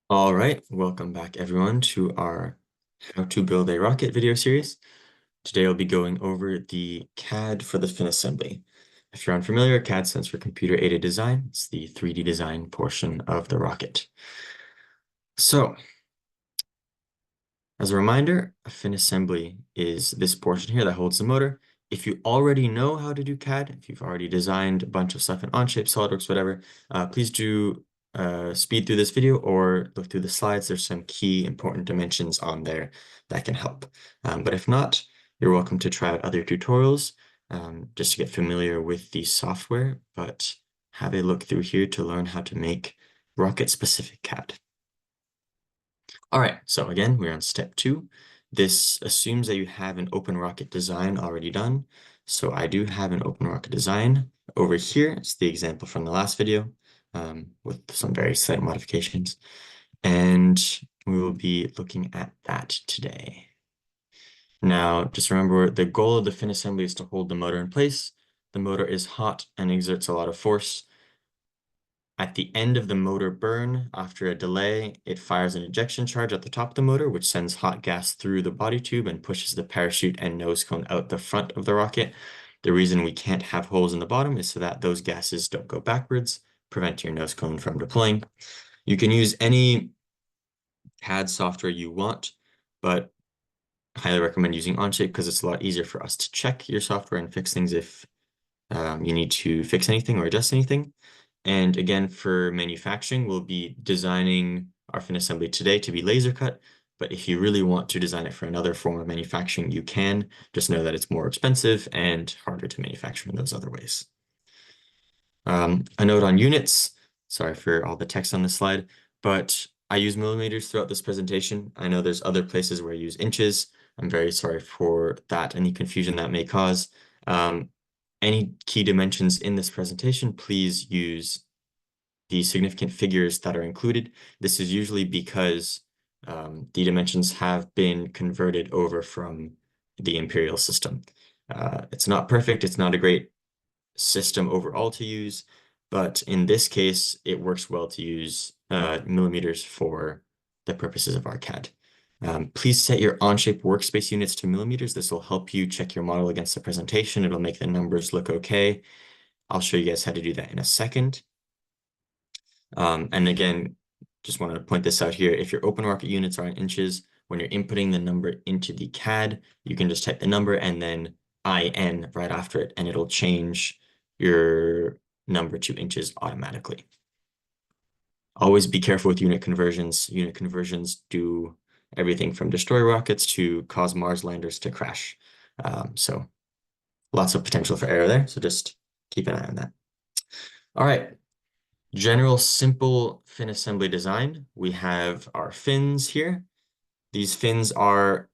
All right, welcome back everyone to our How to Build a Rocket video series. Today I'll be going over the CAD for the fin assembly. If you're unfamiliar, CAD stands for computer-aided design. It's the 3D design portion of the rocket. So, as a reminder, a fin assembly is this portion here that holds the motor. If you already know how to do CAD, if you've already designed a bunch of stuff in Onshape, SolidWorks, whatever, please do speed through this video or look through the slides. There's some key important dimensions on there that can help. But if not, you're welcome to try out other tutorials just to get familiar with the software, but have a look through here to learn how to make rocket-specific CAD. All right, so again, we're on step 2. This assumes that you have an open rocket design already done. So I do have an open rocket design over here. It's the example from the last video with some very slight modifications. And we will be looking at that today. Now, just remember, the goal of the fin assembly is to hold the motor in place. The motor is hot and exerts a lot of force. At the end of the motor burn, after a delay, it fires an ejection charge at the top of the motor, which sends hot gas through the body tube and pushes the parachute and nose cone out the front of the rocket. The reason we can't have holes in the bottom is so that those gases don't go backwards, preventing your nose cone from deploying. You can use any CAD software you want, but I highly recommend using Onshape because it's a lot easier for us to check your software and fix things if you need to fix anything or adjust anything. And again, for manufacturing, we'll be designing our fin assembly today to be laser cut. But if you really want to design it for another form of manufacturing, you can. Just know that it's more expensive and harder to manufacture in those other ways. A note on units. Sorry for all the text on this slide, but I use millimeters throughout this presentation. I know there's other places where I use inches. I'm very sorry for that, any confusion that may cause. Any key dimensions in this presentation, please use the significant figures that are included. This is usually because the dimensions have been converted over from the imperial system. It's not perfect. It's not a great system overall to use, but in this case, it works well to use millimeters for the purposes of our CAD. Please set your Onshape workspace units to millimeters. This will help you check your model against the presentation. It'll make the numbers look okay. I'll show you guys how to do that in a second. And again, just want to point this out here. If your open rocket units are in inches, when you're inputting the number into the CAD, you can just type the number and then IN right after it, and it'll change your number to inches automatically. Always be careful with unit conversions. Unit conversions do everything from destroy rockets to cause Mars landers to crash. So lots of potential for error there. So just keep an eye on that. All right. General simple fin assembly design. We have our fins here. These fins are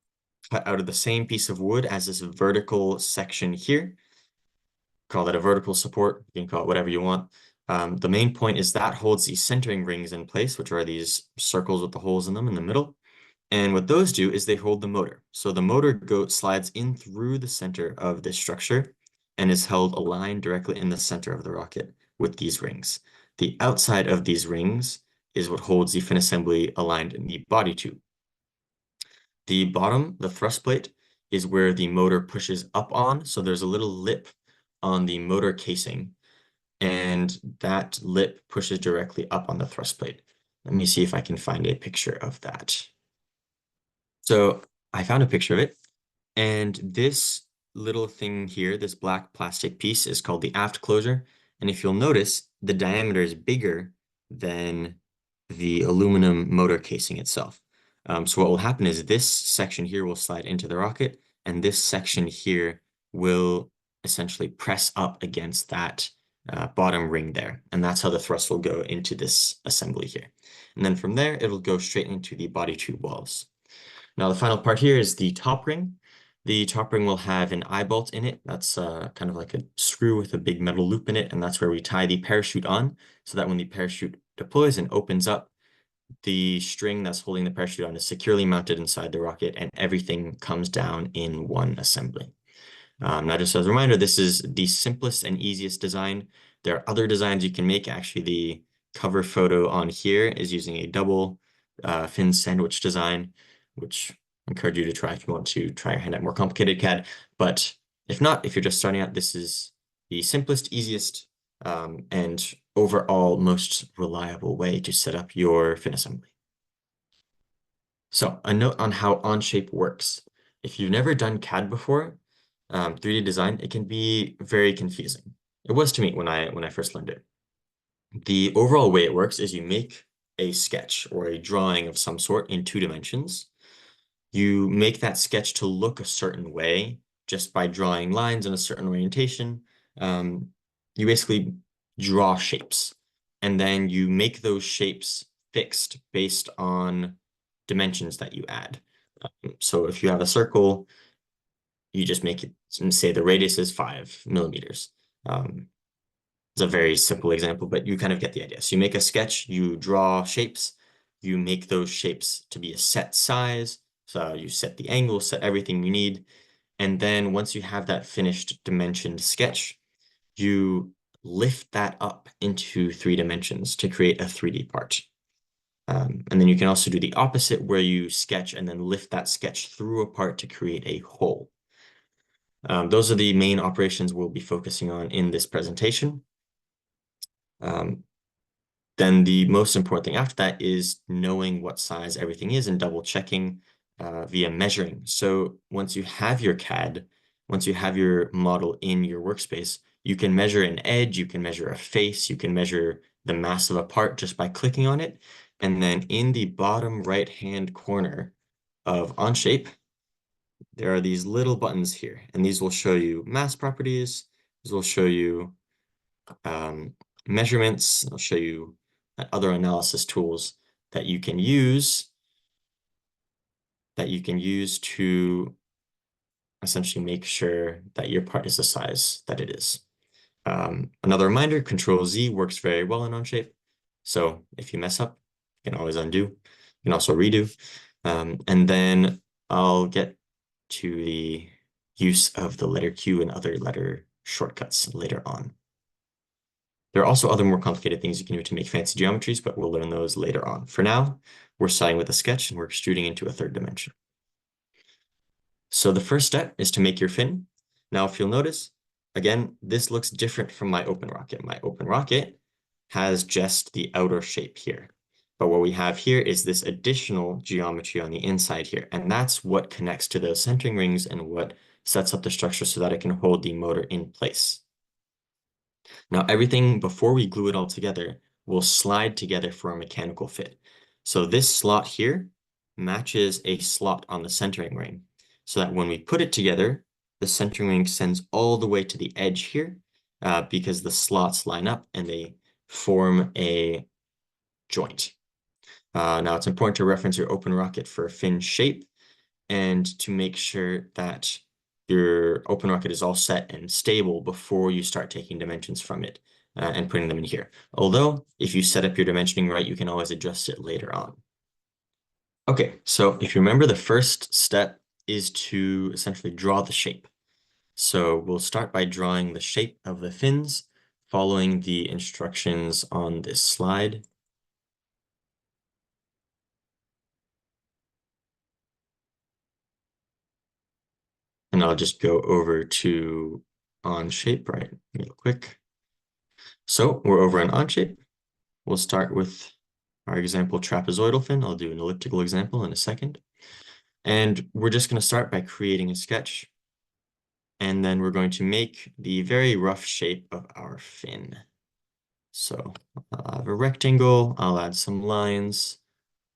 cut out of the same piece of wood as this vertical section here. Call that a vertical support. You can call it whatever you want. The main point is that holds these centering rings in place, which are these circles with the holes in them in the middle. And what those do is they hold the motor. So the motor slides in through the center of this structure and is held aligned directly in the center of the rocket with these rings. The outside of these rings is what holds the fin assembly aligned in the body tube. The bottom, the thrust plate, is where the motor pushes up on. So there's a little lip on the motor casing, and that lip pushes directly up on the thrust plate. Let me see if I can find a picture of that. So I found a picture of it, and this little thing here, this black plastic piece, is called the aft closure. And if you'll notice, the diameter is bigger than the aluminum motor casing itself. So what will happen is this section here will slide into the rocket, and this section here will essentially press up against that bottom ring there. And that's how the thrust will go into this assembly here. And then from there, it'll go straight into the body tube walls. Now the final part here is the top ring. The top ring will have an eye bolt in it. That's kind of like a screw with a big metal loop in it, and that's where we tie the parachute on, so that when the parachute deploys and opens up, the string that's holding the parachute on is securely mounted inside the rocket, and everything comes down in one assembly. Now, just as a reminder, this is the simplest and easiest design. There are other designs you can make. Actually, the cover photo on here is using a double fin sandwich design, which I encourage you to try if you want to try your hand at more complicated CAD. But if not, if you're just starting out, this is the simplest, easiest, and overall most reliable way to set up your fin assembly. So a note on how Onshape works. If you've never done CAD before, 3D design, it can be very confusing. It was to me when I first learned it. The overall way it works is you make a sketch or a drawing of some sort in 2 dimensions. You make that sketch to look a certain way just by drawing lines in a certain orientation. You basically draw shapes, and then you make those shapes fixed based on dimensions that you add. So if you have a circle, you just make it, say the radius is 5 millimeters. It's a very simple example, but you kind of get the idea. So you make a sketch, you draw shapes, you make those shapes to be a set size. So you set the angle, set everything you need. And then once you have that finished dimensioned sketch, you lift that up into 3 dimensions to create a 3D part. And then you can also do the opposite where you sketch and then lift that sketch through a part to create a whole. Those are the main operations we'll be focusing on in this presentation. Then the most important thing after that is knowing what size everything is and double checking via measuring. So once you have your CAD, once you have your model in your workspace, you can measure an edge, you can measure a face, you can measure the mass of a part just by clicking on it. And then in the bottom right-hand corner of Onshape, there are these little buttons here, and these will show you mass properties. These will show you measurements. I'll show you other analysis tools that you can use to essentially make sure that your part is the size that it is. Another reminder, Control Z works very well in Onshape. So if you mess up, you can always undo. You can also redo. And then I'll get to the use of the letter Q and other letter shortcuts later on. There are also other more complicated things you can do to make fancy geometries, but we'll learn those later on. For now, we're starting with a sketch and we're extruding into a 3rd dimension. So the first step is to make your fin. Now, if you'll notice, again, this looks different from my open rocket. My open rocket has just the outer shape here. But what we have here is this additional geometry on the inside here. And that's what connects to those centering rings and what sets up the structure so that it can hold the motor in place. Now, everything before we glue it all together will slide together for a mechanical fit. So this slot here matches a slot on the centering ring so that when we put it together, the centering ring sends all the way to the edge here because the slots line up and they form a joint. Now, it's important to reference your open rocket for fin shape and to make sure that your open rocket is all set and stable before you start taking dimensions from it and putting them in here. Although, if you set up your dimensioning right, you can always adjust it later on. Okay, so if you remember, the first step is to essentially draw the shape. So we'll start by drawing the shape of the fins, following the instructions on this slide. And I'll just go over to Onshape right real quick. So we're over on Onshape. We'll start with our example trapezoidal fin. I'll do an elliptical example in a second. And we're just going to start by creating a sketch. And then we're going to make the very rough shape of our fin. So I'll have a rectangle. I'll add some lines.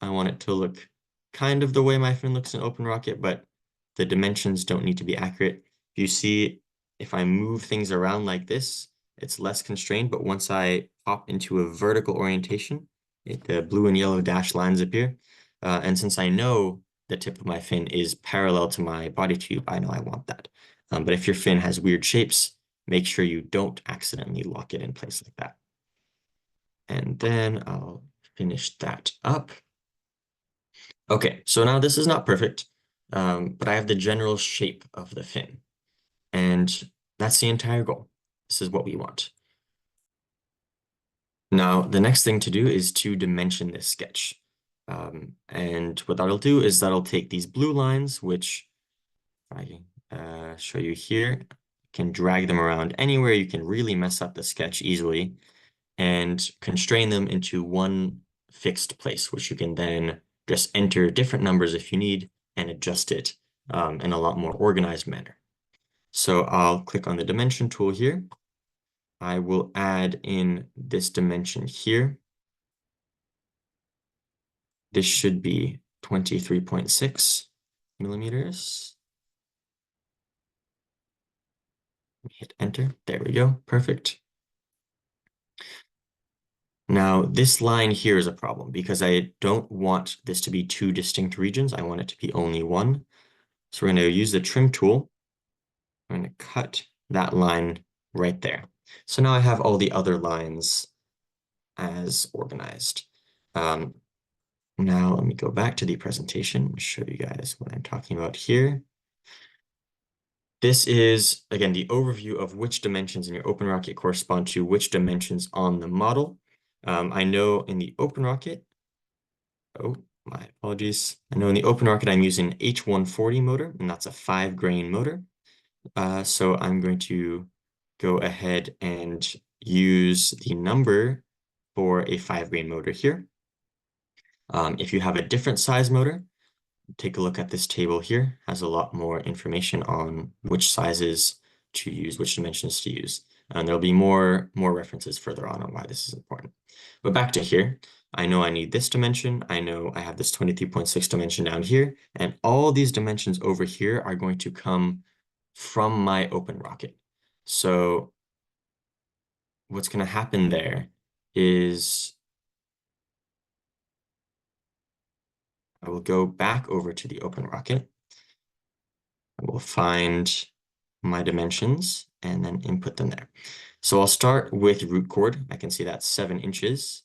I want it to look kind of the way my fin looks in Open Rocket, but the dimensions don't need to be accurate. You see, if I move things around like this, it's less constrained, but once I pop into a vertical orientation, the blue and yellow dashed lines appear. And since I know the tip of my fin is parallel to my body tube, I know I want that. But if your fin has weird shapes, make sure you don't accidentally lock it in place like that. And then I'll finish that up. Okay, so now this is not perfect, but I have the general shape of the fin. And that's the entire goal. This is what we want. Now, the next thing to do is to dimension this sketch. And what that'll do is that'll take these blue lines, which I show you here, can drag them around anywhere. You can really mess up the sketch easily and constrain them into one fixed place, which you can then just enter different numbers if you need and adjust it in a lot more organized manner. So I'll click on the dimension tool here. I will add in this dimension here. This should be 23.6 millimeters. Hit enter. There we go. Perfect. Now, this line here is a problem because I don't want this to be two distinct regions. I want it to be only one. So we're going to use the trim tool. I'm going to cut that line right there. So now I have all the other lines as organized. Now let me go back to the presentation and show you guys what I'm talking about here. This is, again, the overview of which dimensions in your OpenRocket correspond to which dimensions on the model. I know in the OpenRocket, oh, my apologies. I know in the OpenRocket I'm using an H140 motor, and that's a 5-grain motor. So I'm going to go ahead and use the number for a 5-grain motor here. If you have a different size motor, take a look at this table here. Has a lot more information on which sizes to use, which dimensions to use. And there'll be more references further on why this is important. But back to here, I know I need this dimension. I know I have this 23.6 dimension down here. And all these dimensions over here are going to come from my OpenRocket. So what's going to happen there is I will go back over to the OpenRocket. I will find my dimensions and then input them there. So I'll start with root chord. I can see that's 7 inches.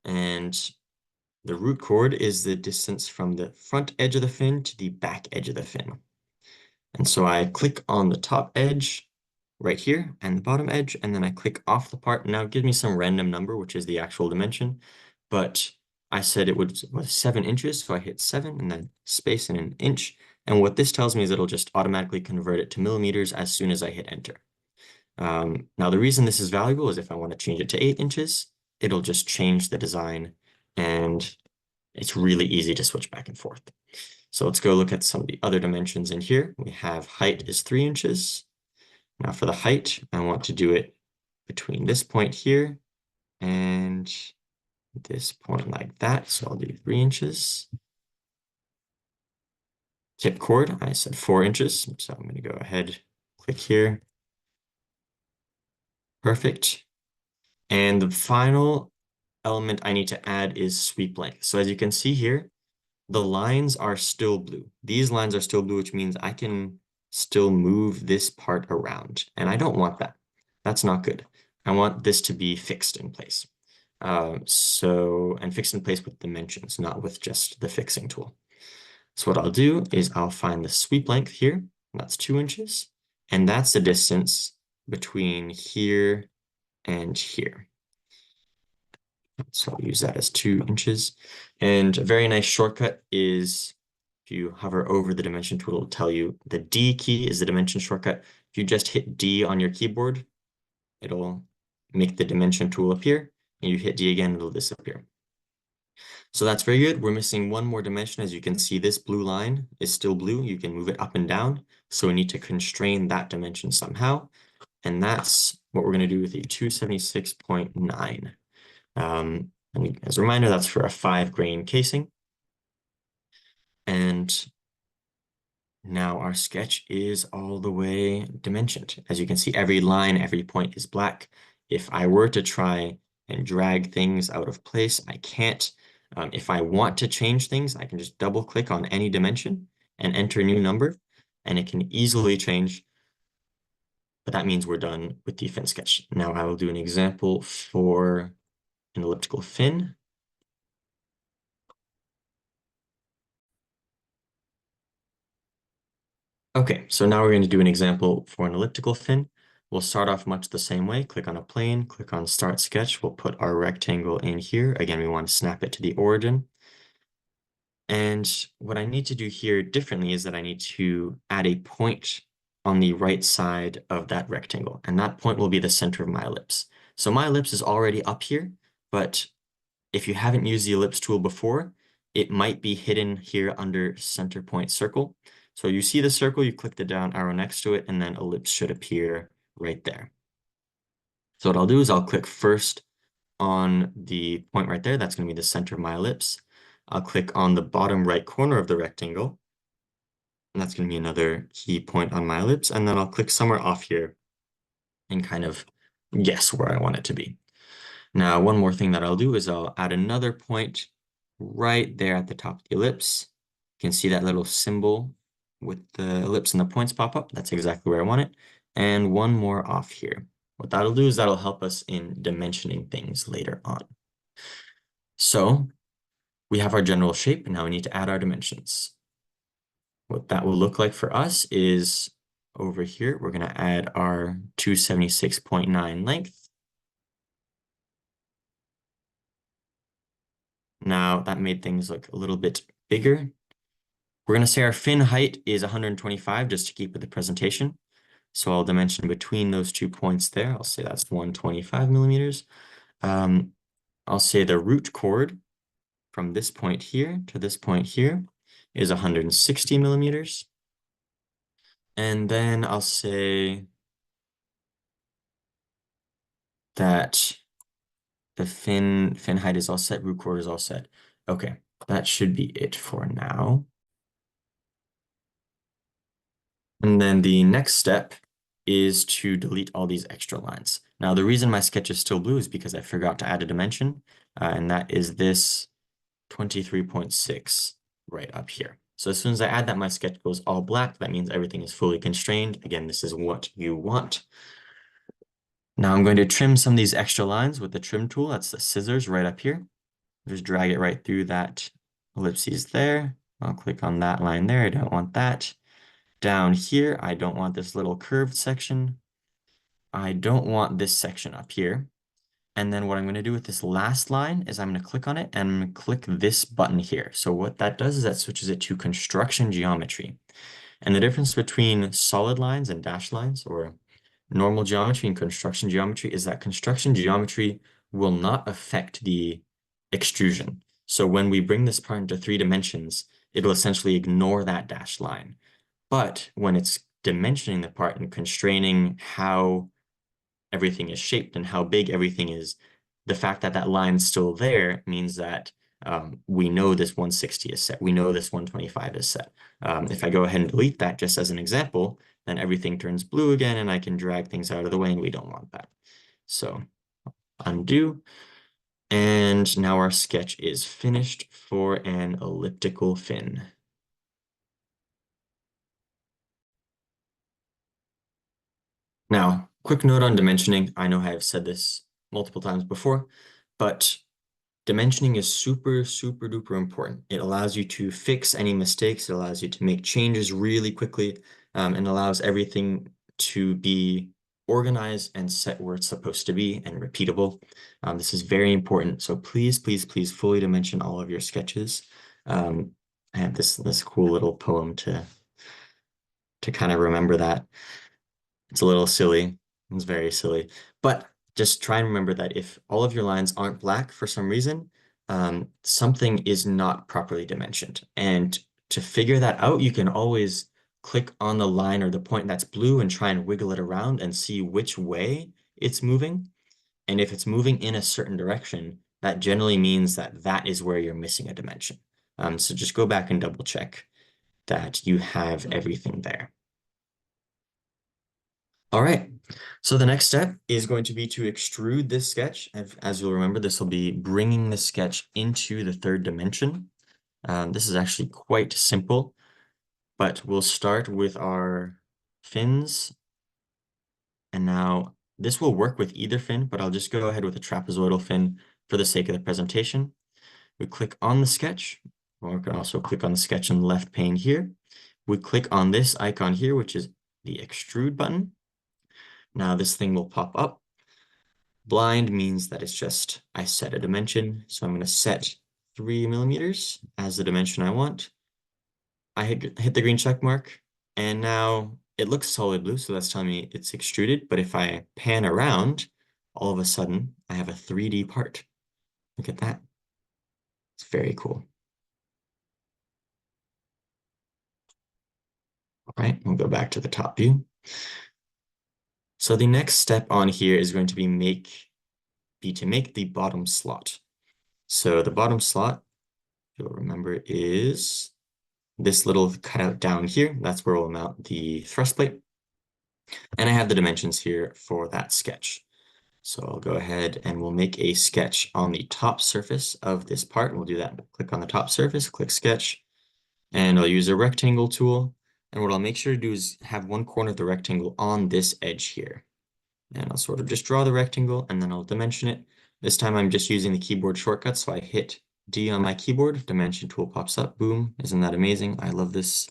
And the root chord is the distance from the front edge of the fin to the back edge of the fin. And so I click on the top edge right here and the bottom edge, and then I click off the part. Now give me some random number, which is the actual dimension, but I said it was 7 inches, so I hit 7 and then space and an inch. And what this tells me is it'll just automatically convert it to millimeters as soon as I hit enter. Now the reason this is valuable is if I want to change it to 8 inches, it'll just change the design, and it's really easy to switch back and forth. So let's go look at some of the other dimensions in here. We have height is 3 inches. Now for the height, I want to do it between this point here and this point like that. So I'll do 3 inches. Tip chord, I said 4 inches. So I'm going to go ahead, click here. Perfect. And the final element I need to add is sweep length. So as you can see here, the lines are still blue. These lines are still blue, which means I can still move this part around. And I don't want that. That's not good. I want this to be fixed in place. And fixed in place with dimensions, not with just the fixing tool. So what I'll do is I'll find the sweep length here. That's 2 inches. And that's the distance between here and here. So I'll use that as 2 inches. And a very nice shortcut is if you hover over the dimension tool, it'll tell you the D key is the dimension shortcut. If you just hit D on your keyboard, it'll make the dimension tool appear, and you hit D again, it'll disappear. So that's very good. We're missing one more dimension. As you can see, this blue line is still blue. You can move it up and down. So we need to constrain that dimension somehow. And that's what we're going to do with the 276.9. And as a reminder, that's for a 5-grain casing. And now our sketch is all the way dimensioned. As you can see, every line, every point is black. If I were to try and drag things out of place, I can't. If I want to change things, I can just double click on any dimension and enter a new number, and it can easily change. But that means we're done with the fin sketch. Now I will do an example for an elliptical fin. Okay, so now we're going to do an example for an elliptical fin. We'll start off much the same way. Click on a plane, click on Start Sketch. We'll put our rectangle in here. Again, we want to snap it to the origin. And what I need to do here differently is that I need to add a point on the right side of that rectangle. And that point will be the center of my ellipse. So my ellipse is already up here, but if you haven't used the ellipse tool before, it might be hidden here under center point circle. So you see the circle, you click the down arrow next to it, and then ellipse should appear right there. So what I'll do is I'll click first on the point right there. That's going to be the center of my ellipse. I'll click on the bottom right corner of the rectangle. And that's going to be another key point on my ellipse. And then I'll click somewhere off here and kind of guess where I want it to be. Now, one more thing that I'll do is I'll add another point right there at the top of the ellipse. You can see that little symbol with the ellipse and the points pop up. That's exactly where I want it. And one more off here. What that'll do is that'll help us in dimensioning things later on. So we have our general shape, and now we need to add our dimensions. What that will look like for us is over here, we're going to add our 276.9 length. Now that made things look a little bit bigger. We're going to say our fin height is 125 just to keep with the presentation. So I'll dimension between those 2 points there. I'll say that's 125 millimeters. I'll say the root chord from this point here to this point here is 160 millimeters. And then I'll say that the fin height is all set, root chord is all set. Okay, that should be it for now. And then the next step is to delete all these extra lines. Now, the reason my sketch is still blue is because I forgot to add a dimension, and that is this 23.6 right up here. So as soon as I add that, my sketch goes all black. That means everything is fully constrained. Again, this is what you want. Now I'm going to trim some of these extra lines with the trim tool. That's the scissors right up here. Just drag it right through that ellipses there. I'll click on that line there. I don't want that. Down here, I don't want this little curved section. I don't want this section up here. And then what I'm going to do with this last line is I'm going to click on it and I'm going to click this button here. So what that does is that switches it to construction geometry. And the difference between solid lines and dashed lines, or normal geometry and construction geometry, is that construction geometry will not affect the extrusion. So when we bring this part into 3 dimensions, it'll essentially ignore that dashed line. But when it's dimensioning the part and constraining how everything is shaped and how big everything is, the fact that that line's still there means that we know this 160 is set. We know this 125 is set. If I go ahead and delete that just as an example, then everything turns blue again and I can drag things out of the way, and we don't want that. So undo. And now our sketch is finished for an elliptical fin. Now, quick note on dimensioning. I know I have said this multiple times before, but dimensioning is super, super duper important. It allows you to fix any mistakes. It allows you to make changes really quickly, and allows everything to be organized and set where it's supposed to be and repeatable. This is very important. So please, please, please fully dimension all of your sketches. I have this cool little poem to kind of remember that. It's a little silly. It's very silly. But just try and remember that if all of your lines aren't black for some reason, something is not properly dimensioned. And to figure that out, you can always click on the line or the point that's blue and try and wiggle it around and see which way it's moving. And if it's moving in a certain direction, that generally means that that is where you're missing a dimension. So just go back and double check that you have everything there. All right, so the next step is going to be to extrude this sketch. As you'll remember, this will be bringing the sketch into the 3rd dimension. This is actually quite simple, but we'll start with our fins. And now this will work with either fin, but I'll just go ahead with a trapezoidal fin for the sake of the presentation. We click on the sketch, or we can also click on the sketch in the left pane here. We click on this icon here, which is the extrude button. Now this thing will pop up. Blind means that it's just, I set a dimension. So I'm going to set 3 millimeters as the dimension I want. I hit the green check mark, and now it looks solid blue, so that's telling me it's extruded. But if I pan around, all of a sudden, I have a 3D part. Look at that. It's very cool. All right, we'll go back to the top view. So the next step on here is going to be to make the bottom slot. So the bottom slot, you'll remember, is this little cutout down here. That's where we'll mount the thrust plate. And I have the dimensions here for that sketch. So I'll go ahead and we'll make a sketch on the top surface of this part. We'll do that. Click on the top surface, click sketch, and I'll use a rectangle tool. And what I'll make sure to do is have one corner of the rectangle on this edge here. And I'll sort of just draw the rectangle and then I'll dimension it. This time I'm just using the keyboard shortcut. So I hit D on my keyboard, dimension tool pops up, boom. Isn't that amazing? I love this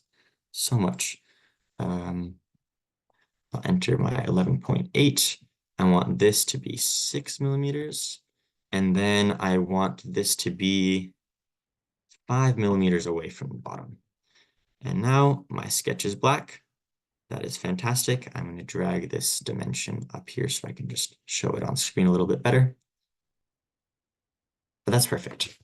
so much. I'll enter my 11.8. I want this to be 6 millimeters. And then I want this to be 5 millimeters away from the bottom. And now my sketch is black. That is fantastic. I'm going to drag this dimension up here so I can just show it on screen a little bit better. But that's perfect.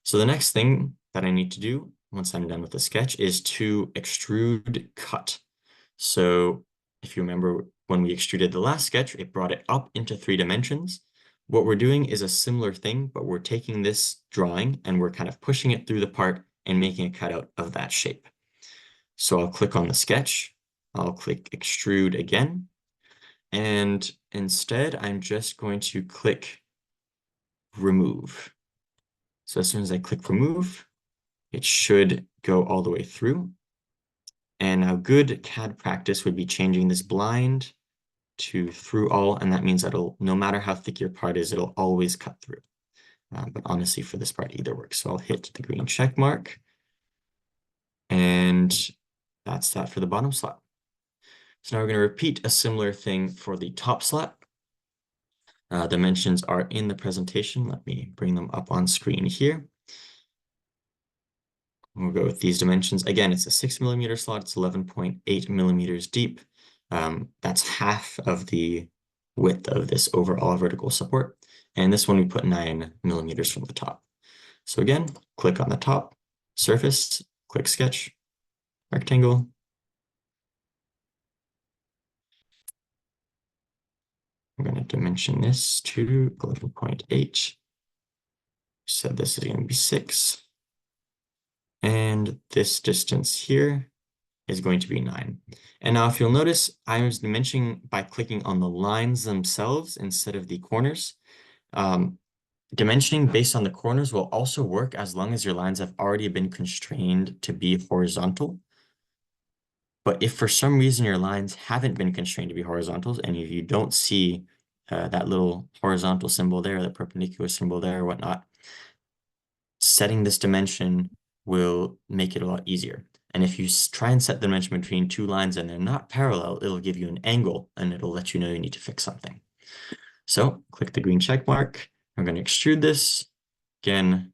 So the next thing that I need to do once I'm done with the sketch is to extrude cut. So if you remember when we extruded the last sketch, it brought it up into 3 dimensions. What we're doing is a similar thing, but we're taking this drawing and we're kind of pushing it through the part and making a cutout of that shape. So I'll click on the sketch. I'll click extrude again. And instead, I'm just going to click remove. So as soon as I click remove, it should go all the way through. And now good CAD practice would be changing this blind to through all, and that means that no matter how thick your part is, it'll always cut through. But honestly, for this part, either works. So I'll hit the green check mark, and that's that for the bottom slot. So now we're going to repeat a similar thing for the top slot. Dimensions are in the presentation. Let me bring them up on screen here. We'll go with these dimensions. Again, it's a 6 millimeter slot. It's 11.8 millimeters deep. That's half of the width of this overall vertical support. And this one we put 9 millimeters from the top. So again, click on the top surface, click sketch, rectangle. I'm going to dimension this to 11.8. Said this is going to be 6. And this distance here is going to be 9. And now if you'll notice, I was dimensioning by clicking on the lines themselves instead of the corners. Dimensioning based on the corners will also work as long as your lines have already been constrained to be horizontal. But if for some reason your lines haven't been constrained to be horizontals, and if you don't see that little horizontal symbol there, the perpendicular symbol there or whatnot, setting this dimension will make it a lot easier. And if you try and set the dimension between 2 lines and they're not parallel, it'll give you an angle and it'll let you know you need to fix something. So click the green check mark. I'm going to extrude this. Again,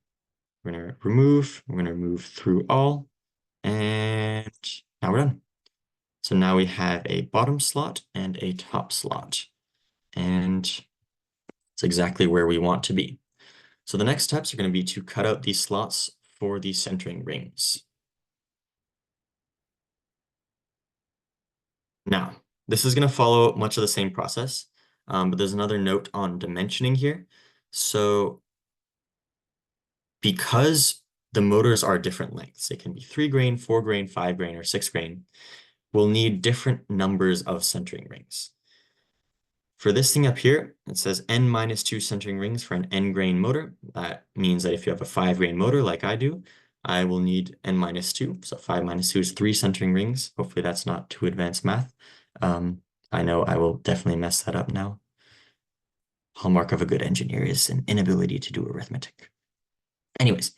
we're going to remove. We're going to remove through all. And now we're done. So now we have a bottom slot and a top slot. And it's exactly where we want to be. So the next steps are going to be to cut out these slots for the centering rings. Now, this is going to follow much of the same process, but there's another note on dimensioning here. So because the motors are different lengths, they can be 3 grain, 4 grain, 5 grain, or 6 grain, we'll need different numbers of centering rings. For this thing up here, it says N-2 centering rings for an N-grain motor. That means that if you have a 5-grain motor like I do, I will need N-2. So 5 minus 2 is 3 centering rings. Hopefully that's not too advanced math. I know I will definitely mess that up now. Hallmark of a good engineer is an inability to do arithmetic. Anyways,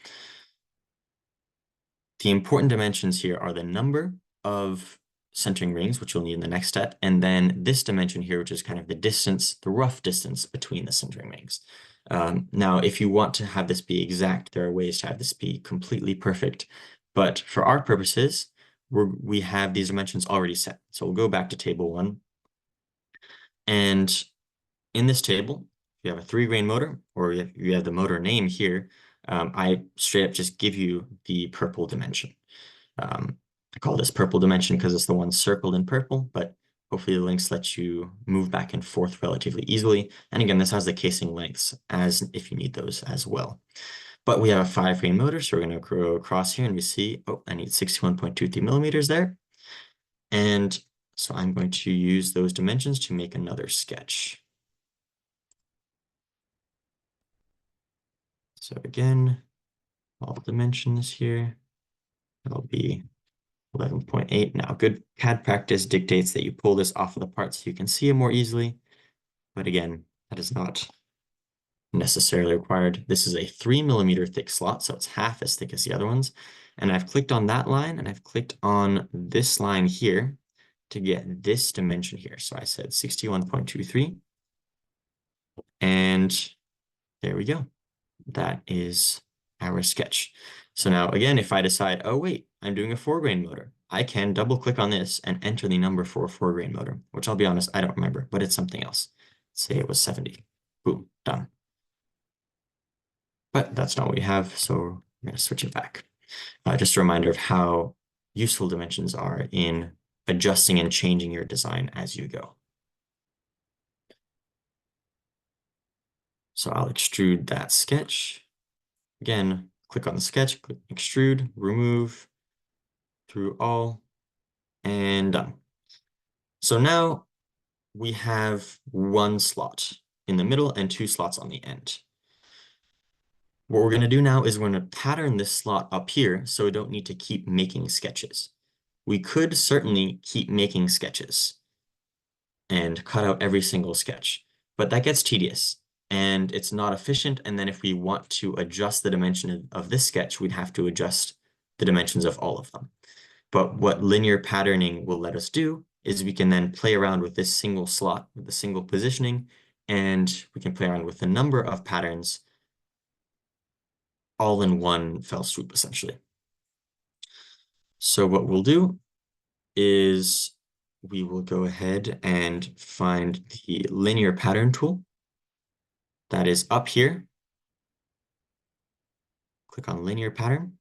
the important dimensions here are the number of centering rings, which you'll need in the next step, and then this dimension here, which is kind of the distance, the rough distance between the centering rings. Now, if you want to have this be exact, there are ways to have this be completely perfect, but for our purposes, we have these dimensions already set. So we'll go back to table 1, and in this table, you have a 3-grain motor, or you have the motor name here. I straight up just give you the purple dimension. I call this purple dimension because it's the one circled in purple, but hopefully the links let you move back and forth relatively easily. And again, this has the casing lengths as if you need those as well. But we have a 5-grain motor, so we're going to go across here and we see, oh, I need 61.23 millimeters there. And so I'm going to use those dimensions to make another sketch. So again, all dimensions here, that'll be 11.8. Now, good CAD practice dictates that you pull this off of the part so you can see it more easily. But again, that is not necessarily required. This is a 3 millimeter thick slot, so it's half as thick as the other ones. And I've clicked on that line and I've clicked on this line here to get this dimension here. So I said 61.23. And there we go. That is our sketch. So now again, if I decide, oh wait, I'm doing a 4-grain motor, I can double click on this and enter the number for a 4-grain motor, which I'll be honest, I don't remember, but it's something else. Say it was 70. Boom, done. But that's not what we have, so we're going to switch it back. Just a reminder of how useful dimensions are in adjusting and changing your design as you go. So I'll extrude that sketch. Again, click on the sketch, click extrude, remove through all, and done. So now we have 1 slot in the middle and 2 slots on the end. What we're going to do now is we're going to pattern this slot up here so we don't need to keep making sketches. We could certainly keep making sketches and cut out every single sketch, but that gets tedious and it's not efficient. And then if we want to adjust the dimension of this sketch, we'd have to adjust the dimensions of all of them. But what linear patterning will let us do is we can then play around with this single slot, with the single positioning, and we can play around with the number of patterns all in one fell swoop, essentially. So what we'll do is we will go ahead and find the linear pattern tool that is up here. Click on linear pattern.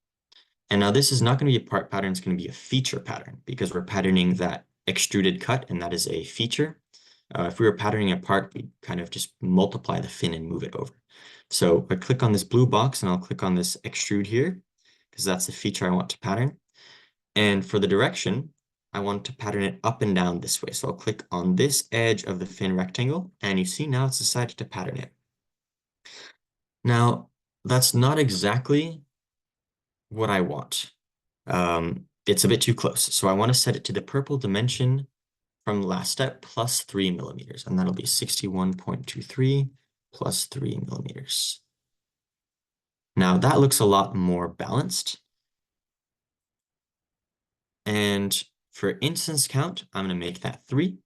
And now this is not going to be a part pattern, it's going to be a feature pattern because we're patterning that extruded cut, and that is a feature. If we were patterning a part, we kind of just multiply the fin and move it over. So I click on this blue box and I'll click on this extrude here because that's the feature I want to pattern. And for the direction, I want to pattern it up and down this way. So I'll click on this edge of the fin rectangle and you see now it's decided to pattern it. Now, that's not exactly what I want. It's a bit too close. So I want to set it to the purple dimension from the last step plus 3 millimeters, and that'll be 61.23 plus 3 millimeters. Now that looks a lot more balanced. And for instance count, I'm going to make that 3,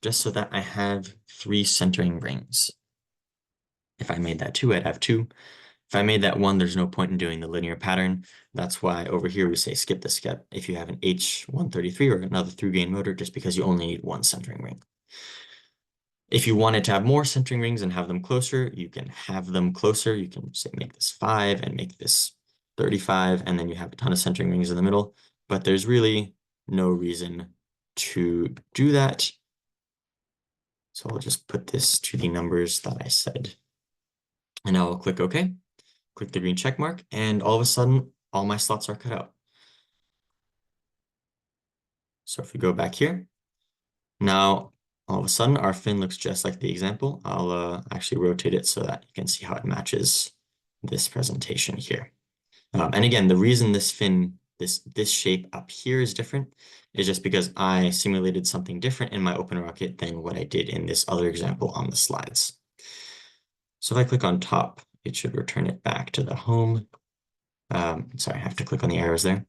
just so that I have 3 centering rings. If I made that 2, I'd have 2. If I made that 1, there's no point in doing the linear pattern. That's why over here we say skip the step if you have an H133 or another 3-grain motor, just because you only need 1 centering ring. If you wanted to have more centering rings and have them closer, you can have them closer. You can say make this 5 and make this 35, and then you have a ton of centering rings in the middle. But there's really no reason to do that. So I'll just put this to the numbers that I said. And now I'll click OK. Click the green check mark, and all of a sudden, all my slots are cut out. So if we go back here, now all of a sudden our fin looks just like the example. I'll actually rotate it so that you can see how it matches this presentation here. And again, the reason this fin, this shape up here is different is just because I simulated something different in my open rocket than what I did in this other example on the slides. So if I click on top, it should return it back to the home. Sorry, I have to click on the arrows there.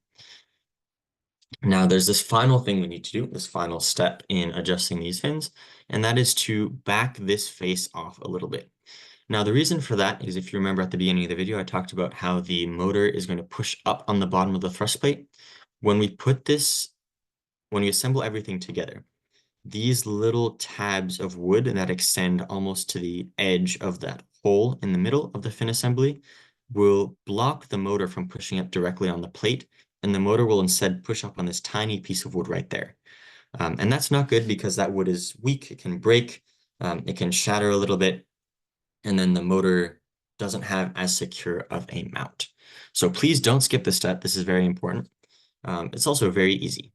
Now there's this final thing we need to do, this final step in adjusting these fins, and that is to back this face off a little bit. Now the reason for that is, if you remember at the beginning of the video, I talked about how the motor is going to push up on the bottom of the thrust plate. When we assemble everything together, these little tabs of wood that extend almost to the edge of that hole in the middle of the fin assembly will block the motor from pushing up directly on the plate, and the motor will instead push up on this tiny piece of wood right there. And that's not good because that wood is weak, it can break, it can shatter a little bit, and then the motor doesn't have as secure of a mount. So please don't skip this step, this is very important. It's also very easy.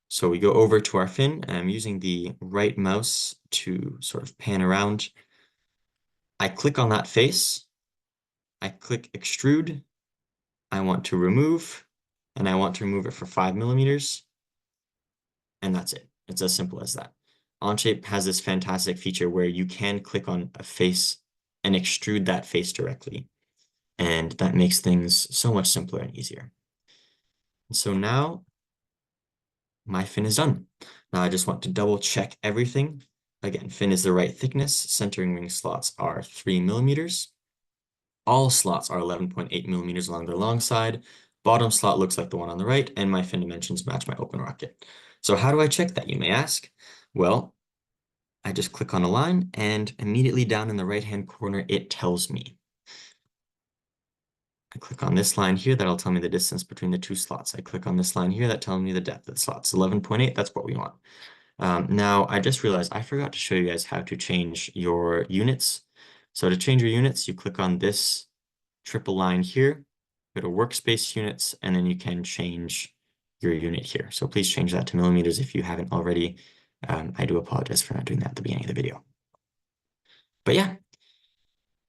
So we go over to our fin, and I'm using the right mouse to sort of pan around. I click on that face, I click extrude, I want to remove, and I want to remove it for 5 millimeters, and that's it. It's as simple as that. Onshape has this fantastic feature where you can click on a face and extrude that face directly, and that makes things so much simpler and easier. So now my fin is done. Now I just want to double check everything. Again, fin is the right thickness. Centering ring slots are 3 millimeters. All slots are 11.8 millimeters along their long side. Bottom slot looks like the one on the right, and my fin dimensions match my open rocket. So how do I check that, you may ask? Well, I just click on a line, and immediately down in the right-hand corner, it tells me. I click on this line here, that'll tell me the distance between the two slots. I click on this line here, that tells me the depth of the slots. 11.8, that's what we want. Now, I just realized I forgot to show you guys how to change your units. So to change your units, you click on this triple line here, go to workspace units, and then you can change your unit here. So please change that to millimeters if you haven't already. I do apologize for not doing that at the beginning of the video. But yeah,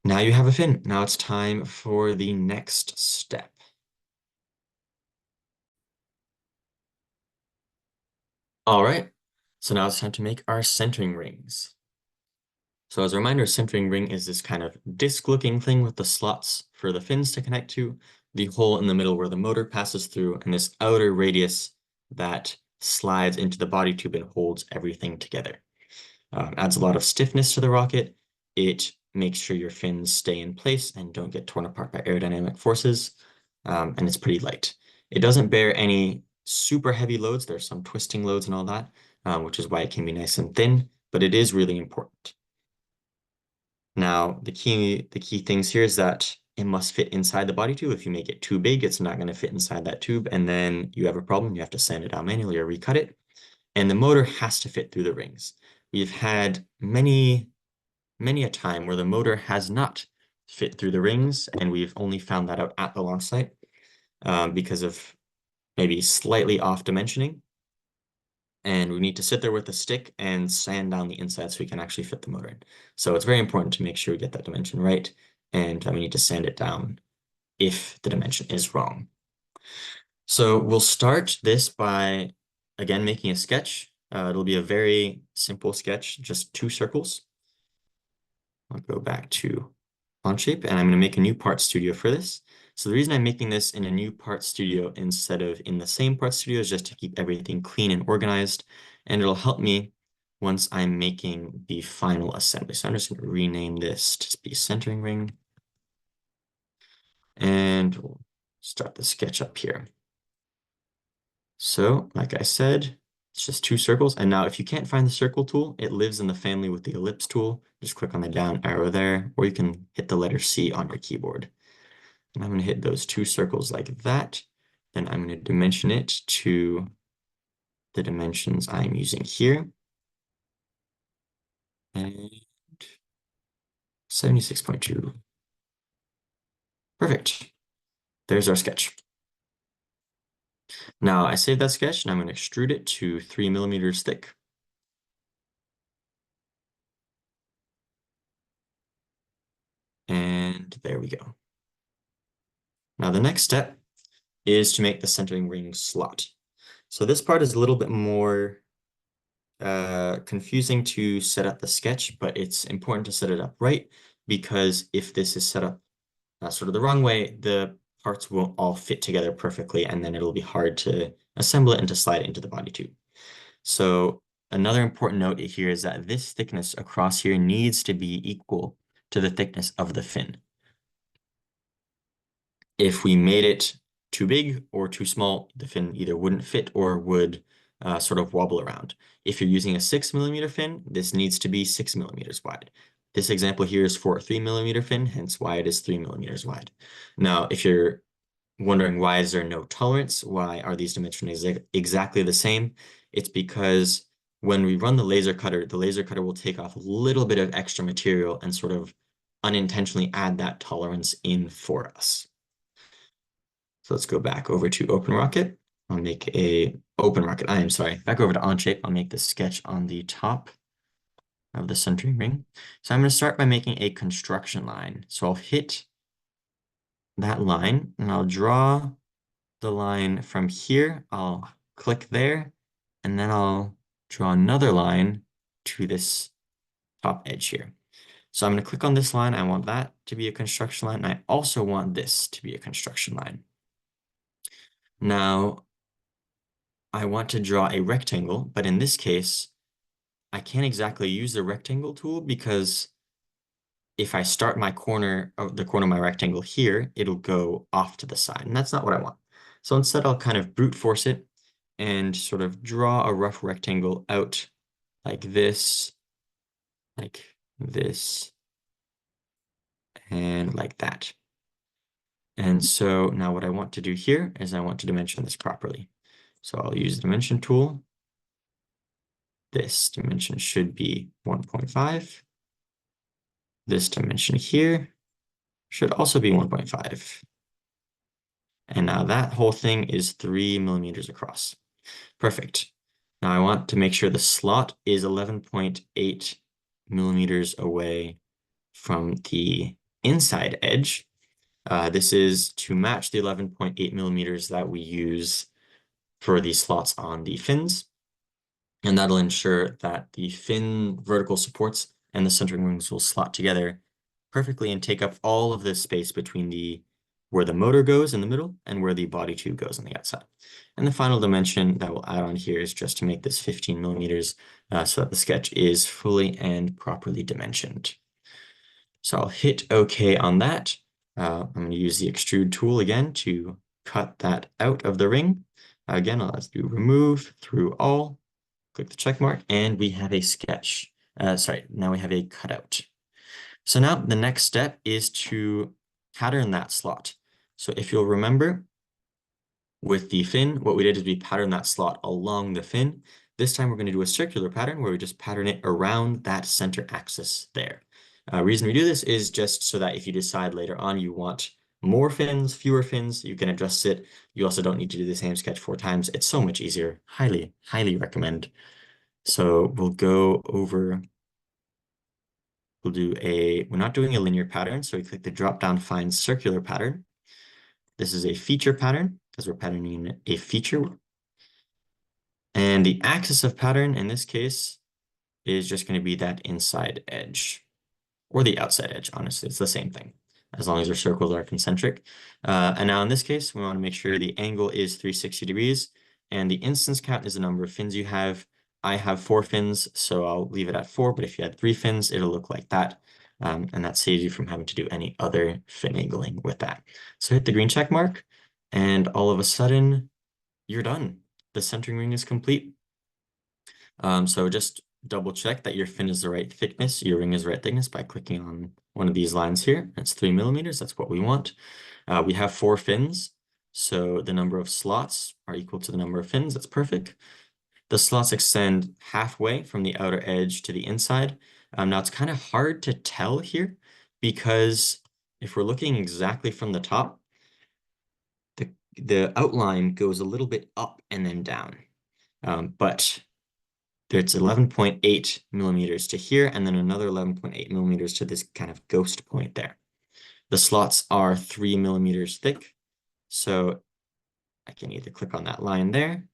now you have a fin. Now it's time for the next step. All right, so now it's time to make our centering rings. So as a reminder, a centering ring is this kind of disc-looking thing with the slots for the fins to connect to, the hole in the middle where the motor passes through, and this outer radius that slides into the body tube and holds everything together. Adds a lot of stiffness to the rocket. It makes sure your fins stay in place and don't get torn apart by aerodynamic forces, and it's pretty light. It doesn't bear any super heavy loads. There's some twisting loads and all that, which is why it can be nice and thin, but it is really important. Now, the key things here is that it must fit inside the body tube. If you make it too big, it's not going to fit inside that tube, and then you have a problem. You have to sand it out manually or recut it. And the motor has to fit through the rings. We've had many a time where the motor has not fit through the rings, and we've only found that out at the launch site because of maybe slightly off dimensioning. And we need to sit there with a stick and sand down the inside so we can actually fit the motor in. So it's very important to make sure we get that dimension right, and then we need to sand it down if the dimension is wrong. So we'll start this by, again, making a sketch. It'll be a very simple sketch, just 2 circles. I'll go back to Onshape, and I'm going to make a new part studio for this. So the reason I'm making this in a new part studio instead of in the same part studio is just to keep everything clean and organized, and it'll help me once I'm making the final assembly. So I'm just going to rename this to be centering ring, and we'll start the sketch up here. So like I said, it's just 2 circles. And now if you can't find the circle tool, it lives in the family with the ellipse tool. Just click on the down arrow there, or you can hit the letter C on your keyboard. And I'm going to hit those 2 circles like that. Then I'm going to dimension it to the dimensions I'm using here. And 76.2. Perfect. There's our sketch. Now I saved that sketch, and I'm going to extrude it to 3 millimeters thick. And there we go. Now the next step is to make the centering ring slot. So this part is a little bit more confusing to set up the sketch, but it's important to set it up right, because if this is set up sort of the wrong way, the parts won't all fit together perfectly, and then it'll be hard to assemble it and to slide it into the body tube. So another important note here is that this thickness across here needs to be equal to the thickness of the fin. If we made it too big or too small, the fin either wouldn't fit or would sort of wobble around. If you're using a 6mm fin, this needs to be 6mm wide. This example here is for a 3mm fin, hence why it is 3mm wide. Now, if you're wondering why is there no tolerance, why are these dimensions exactly the same, it's because when we run the laser cutter will take off a little bit of extra material and sort of unintentionally add that tolerance in for us. So let's go back over to OpenRocket. I'll make a OpenRocket. I am sorry. Back over to Onshape. I'll make the sketch on the top of the centering ring. So I'm going to start by making a construction line. So I'll hit that line and I'll draw the line from here. I'll click there and then I'll draw another line to this top edge here. So I'm going to click on this line. I want that to be a construction line. And I also want this to be a construction line. Now, I want to draw a rectangle, but in this case, I can't exactly use the rectangle tool because if I start the corner of my rectangle here, it'll go off to the side, and that's not what I want. So instead, I'll kind of brute force it and sort of draw a rough rectangle out like this, and like that. And so now what I want to do here is I want to dimension this properly. So I'll use the dimension tool. This dimension should be 1.5. This dimension here should also be 1.5. And now that whole thing is 3mm across. Perfect. Now I want to make sure the slot is 11.8mm away from the inside edge. This is to match the 11.8mm that we use for the slots on the fins. And that'll ensure that the fin vertical supports and the centering rings will slot together perfectly and take up all of the space between where the motor goes in the middle and where the body tube goes on the outside. And the final dimension that we'll add on here is just to make this 15mm so that the sketch is fully and properly dimensioned. So I'll hit OK on that. I'm going to use the Extrude tool again to cut that out of the ring. Again, I'll do remove through all. Click the check mark, and we have a sketch. Now we have a cutout. So now the next step is to pattern that slot. So if you'll remember, with the fin, what we did is we patterned that slot along the fin. This time we're going to do a circular pattern where we just pattern it around that center axis there. Reason we do this is just so that if you decide later on you want more fins, fewer fins, you can adjust it. You also don't need to do the same sketch 4 times. It's so much easier. Highly, highly recommend. So we'll go over, we're not doing a linear pattern, so we click the drop-down Find Circular Pattern. This is a feature pattern, because we're patterning a feature. And the axis of pattern, in this case, is just going to be that inside edge. Or the outside edge, honestly, it's the same thing, as long as your circles are concentric. And now in this case, we want to make sure the angle is 360 degrees, and the instance count is the number of fins you have. I have 4 fins, so I'll leave it at 4, but if you had 3 fins, it'll look like that. And that saves you from having to do any other finagling with that. So hit the green check mark, and all of a sudden, you're done. The centering ring is complete. So just double check that your fin is the right thickness, your ring is the right thickness by clicking on one of these lines here. It's 3mm, that's what we want. We have 4 fins, so the number of slots are equal to the number of fins, that's perfect. The slots extend halfway from the outer edge to the inside. Now it's kind of hard to tell here because if we're looking exactly from the top, the outline goes a little bit up and then down. But it's 11.8mm to here, and then another 11.8mm to this kind of ghost point there. The slots are 3mm thick, so I can either click on that line there,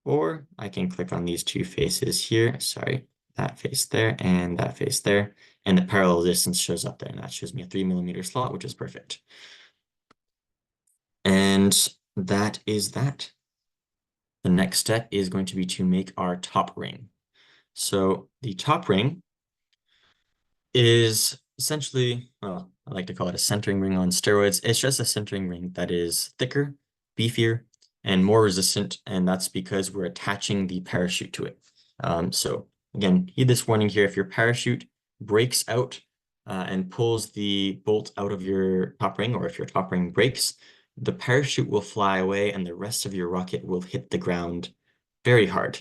or I can click on these 2 faces here. Sorry, that face there and that face there, and the parallel distance shows up there, and that shows me a 3mm slot, which is perfect. And that is that. the next step is going to be to make our top ring. So the top ring is essentially, well, I like to call it a centering ring on steroids. It's just a centering ring that is thicker, beefier, and more resistant, and that's because we're attaching the parachute to it. So again, heed this warning here. If your parachute breaks out and pulls the bolt out of your top ring, or if your top ring breaks, the parachute will fly away and the rest of your rocket will hit the ground very hard.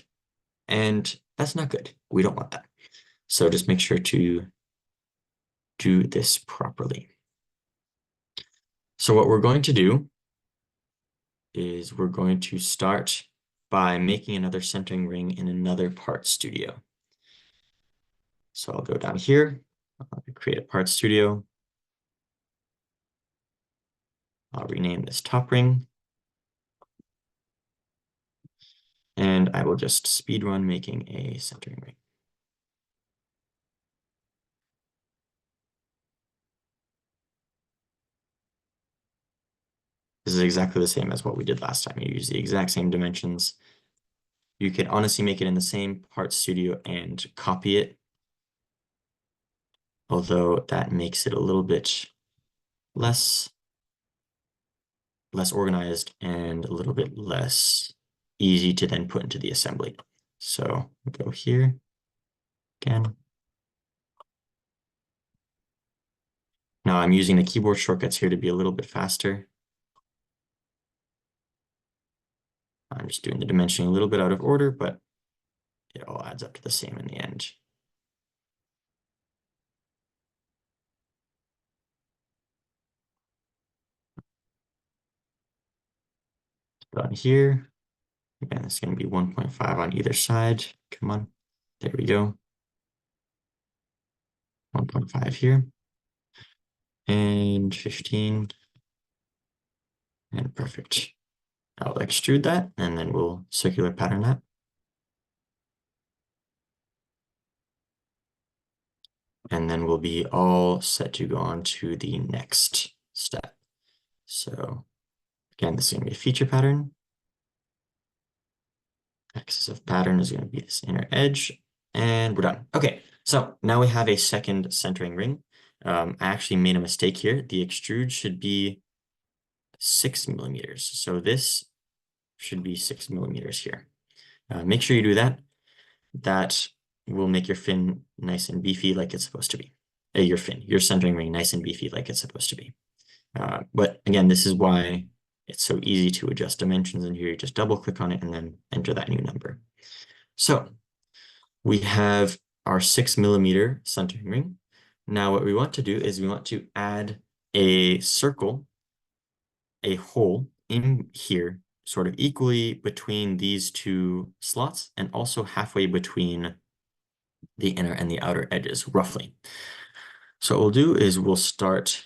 And that's not good. We don't want that. So just make sure to do this properly. So what we're going to do is we're going to start by making another centering ring in another part studio. So I'll go down here, I'll create a part studio. I'll rename this top ring. And I will just speed run making a centering ring. This is exactly the same as what we did last time. You use the exact same dimensions. You could honestly make it in the same part studio and copy it, although that makes it a little bit less organized and a little bit less easy to then put into the assembly. So we'll go here again. Now I'm using the keyboard shortcuts here to be a little bit faster. I'm just doing the dimensioning a little bit out of order, but it all adds up to the same in the end. Done here. Again, it's going to be 1.5 on either side. Come on. There we go. 1.5 here. And 15. And perfect. I'll extrude that, and then we'll circular pattern that. And then we'll be all set to go on to the next step. So again, this is going to be a feature pattern. Axis of pattern is going to be this inner edge, and we're done. Okay, so now we have a second centering ring. I actually made a mistake here. The extrude should be 6 millimeters. So this should be 6 millimeters here. Make sure you do that. That will make your fin nice and beefy like it's supposed to be. Your centering ring nice and beefy like it's supposed to be. But again, this is why it's so easy to adjust dimensions in here. You just double click on it and then enter that new number. So we have our 6 millimeter centering ring. Now what we want to do is we want to add a circle, a hole in here, sort of equally between these two slots and also halfway between the inner and the outer edges, roughly. So what we'll do is we'll start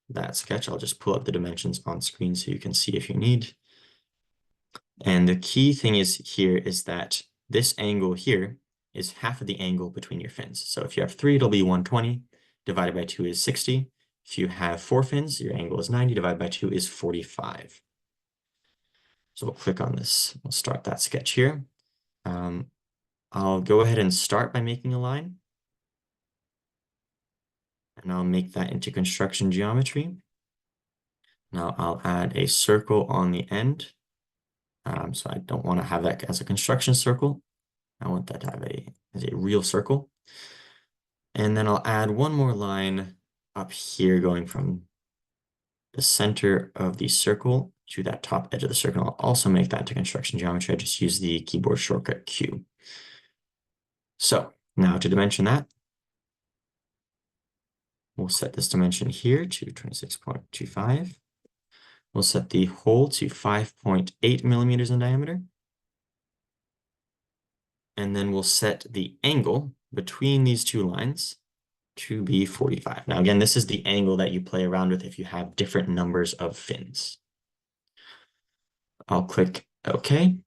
that sketch. I'll just pull up the dimensions on screen so you can see if you need. And the key thing is here is that this angle here is half of the angle between your fins. So if you have 3, it'll be 120, divided by 2 is 60. If you have 4 fins, your angle is 90, divided by 2 is 45. So we'll click on this. We'll start that sketch here. I'll go ahead and start by making a line. And I'll make that into construction geometry. Now I'll add a circle on the end. So I don't want to have that as a construction circle. I want that to have as a real circle. And then I'll add one more line up here going from the center of the circle to that top edge of the circle. I'll also make that to construction geometry. I just use the keyboard shortcut Q. So now to dimension that, we'll set this dimension here to 26.25. We'll set the hole to 5.8 millimeters in diameter. And then we'll set the angle between these two lines to be 45. Now, again, this is the angle that you play around with if you have different numbers of fins. I'll click OK.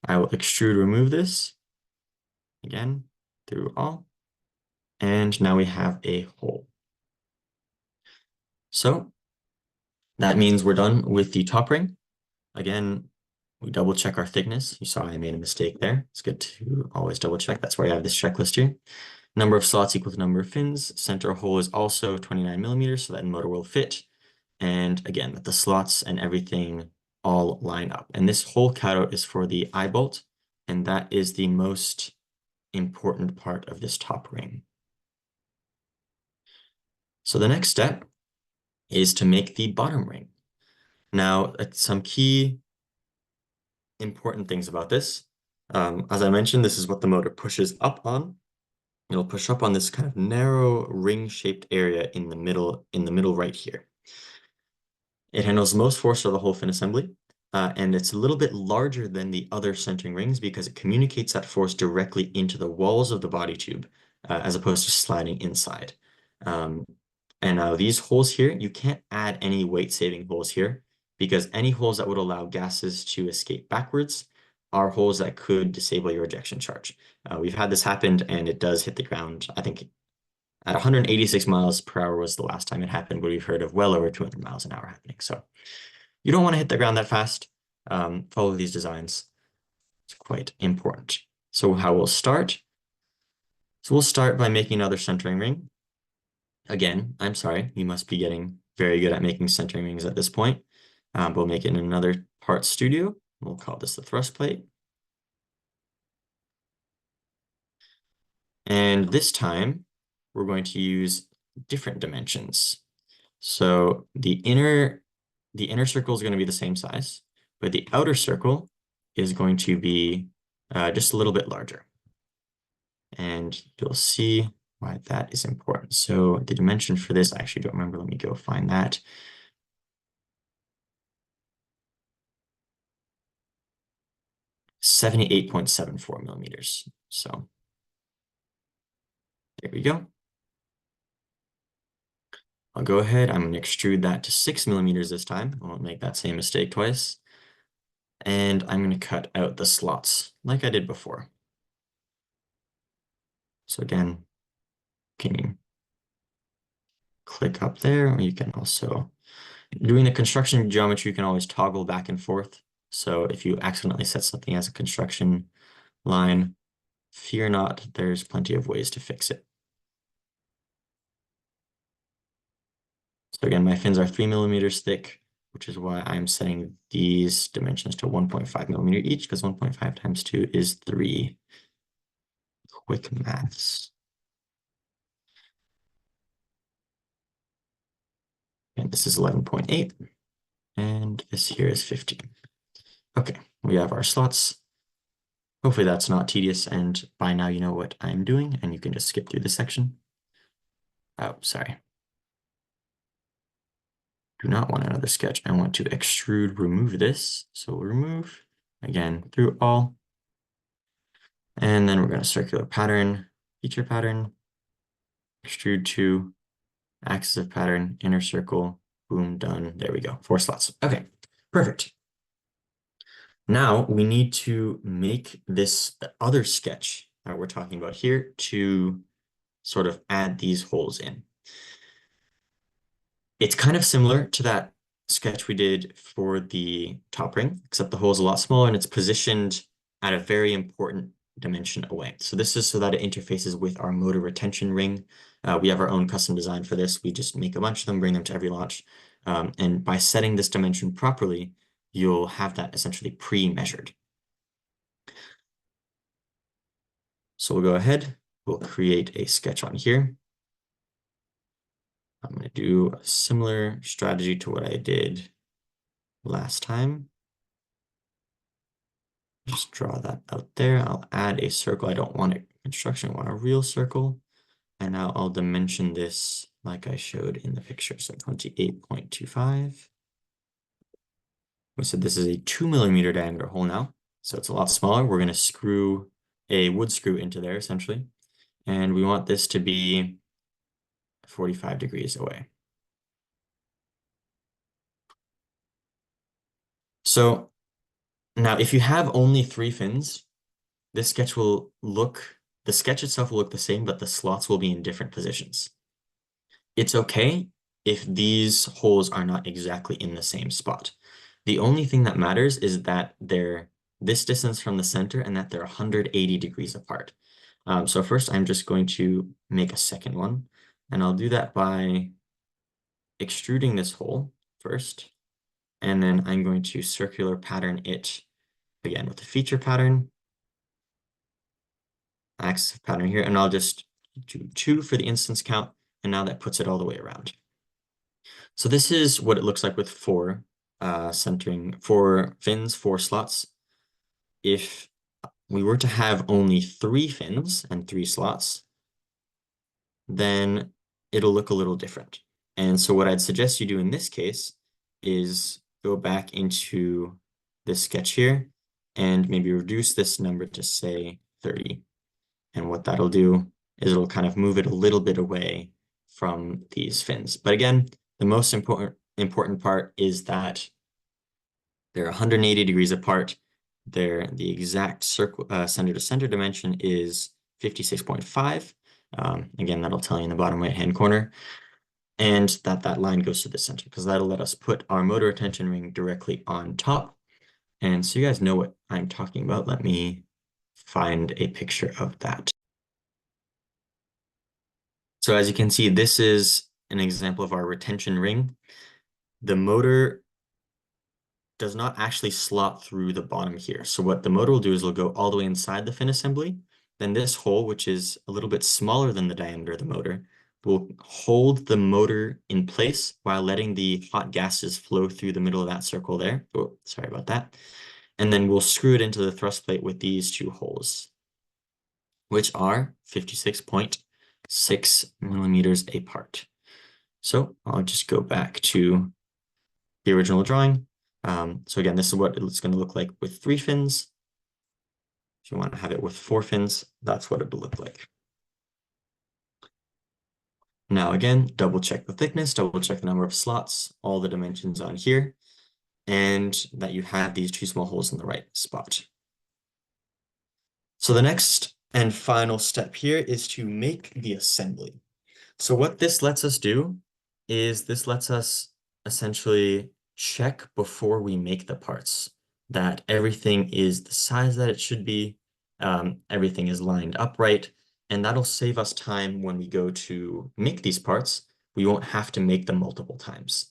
I will extrude remove this, again, through all. And now we have a hole. So that means we're done with the top ring. Again, We double check our thickness. You saw I made a mistake there. It's good to always double check. That's why I have this checklist here. Number of slots equals number of fins. Center hole is also 29 millimeters, so that motor will fit. And again, that the slots and everything all line up. And this hole cutout is for the eye bolt, and that is the most important part of this top ring. So the next step is to make the bottom ring. Now, some key important things about this. As I mentioned, this is what the motor pushes up on. It'll push up on this kind of narrow ring-shaped area in the middle right here. It handles the most force of the whole fin assembly, and it's a little bit larger than the other centering rings because it communicates that force directly into the walls of the body tube, as opposed to sliding inside. And now these holes here, you can't add any weight-saving holes here because any holes that would allow gases to escape backwards are holes that could disable your ejection charge. We've had this happen and it does hit the ground. I think at 186 miles per hour was the last time it happened, but we've heard of well over 200 miles an hour happening. So you don't want to hit the ground that fast. Follow these designs. It's quite important. So how we'll start? So we'll start by making another centering ring. Again, I'm sorry, you must be getting very good at making centering rings at this point. We'll make it in another part studio. We'll call this the thrust plate. And this time, we're going to use different dimensions. So the inner circle is going to be the same size, but the outer circle is going to be just a little bit larger. And you'll see why that is important. So the dimension for this, I actually don't remember. Let me go find that. .74 millimeters. So there we go. I'll go ahead. I'm going to extrude that to 6 millimeters this time. I won't make that same mistake twice. And I'm going to cut out the slots like I did before. So again, can you click up there? Or you can also, doing the construction geometry, you can always toggle back and forth. So if you accidentally set something as a construction line, fear not, there's plenty of ways to fix it. So again, my fins are 3 millimeters thick, which is why I'm setting these dimensions to 1.5 millimeter each, because 1.5 times 2 is 3. Quick maths. And this is 11.8, and this here is 15. Okay, we have our slots. Hopefully that's not tedious, and by now you know what I'm doing, and you can just skip through this section. Oh, sorry. Do not want another sketch. I want to extrude, remove this. So we'll remove, again, through all. And then we're going to circular pattern, feature pattern, extrude to, axis of pattern, inner circle, boom, done. There we go, 4 slots. Okay, perfect. Now we need to make this other sketch that we're talking about here to sort of add these holes in. It's kind of similar to that sketch we did for the top ring, except the hole is a lot smaller and it's positioned at a very important dimension away. So this is so that it interfaces with our motor retention ring. We have our own custom design for this. We just make a bunch of them, bring them to every launch. And by setting this dimension properly, you'll have that essentially pre-measured. So we'll go ahead, we'll create a sketch on here. I'm going to do a similar strategy to what I did last time. Just draw that out there. I'll add a circle. I don't want a construction, I want a real circle. And now I'll dimension this like I showed in the picture. So 28.25. We said this is a 2 millimeter diameter hole now. So it's a lot smaller. We're going to screw a wood screw into there essentially. And we want this to be 45 degrees away. So now if you have only 3 fins, this sketch will look, the sketch itself will look the same, but the slots will be in different positions. It's okay if these holes are not exactly in the same spot. The only thing that matters is that they're this distance from the center and that they're 180 degrees apart. So first I'm just going to make a second one, and I'll do that by extruding this hole first, and then I'm going to circular pattern it again with the feature pattern, axis pattern here, and I'll just do 2 for the instance count, and now that puts it all the way around. So this is what it looks like with 4 centering, 4 fins, 4 slots. If we were to have only 3 fins and 3 slots, then it'll look a little different. And so what I'd suggest you do in this case is go back into this sketch here and maybe reduce this number to say 30. And what that'll do is it'll kind of move it a little bit away from these fins. But again, the most important part is that they're 180 degrees apart. The exact circle center to center dimension is 56.5. Again, that'll tell you in the bottom right-hand corner. And that line goes to the center because that'll let us put our motor retention ring directly on top. And so you guys know what I'm talking about. Let me find a picture of that. So as you can see, this is an example of our retention ring. The motor does not actually slot through the bottom here. So what the motor will do is it'll go all the way inside the fin assembly. Then this hole, which is a little bit smaller than the diameter of the motor, will hold the motor in place while letting the hot gases flow through the middle of that circle there. Oh, sorry about that. And then we'll screw it into the thrust plate with these 2 holes, which are 56.6 millimeters apart. So I'll just go back to the original drawing. So again, this is what it's going to look like with 3 fins. If you want to have it with 4 fins, that's what it'll look like. Now again, double check the thickness, double check the number of slots, all the dimensions on here, and that you have these 2 small holes in the right spot. So the next and final step here is to make the assembly. So what this lets us do is this lets us essentially check before we make the parts that everything is the size that it should be, everything is lined upright, and that'll save us time when we go to make these parts. We won't have to make them multiple times.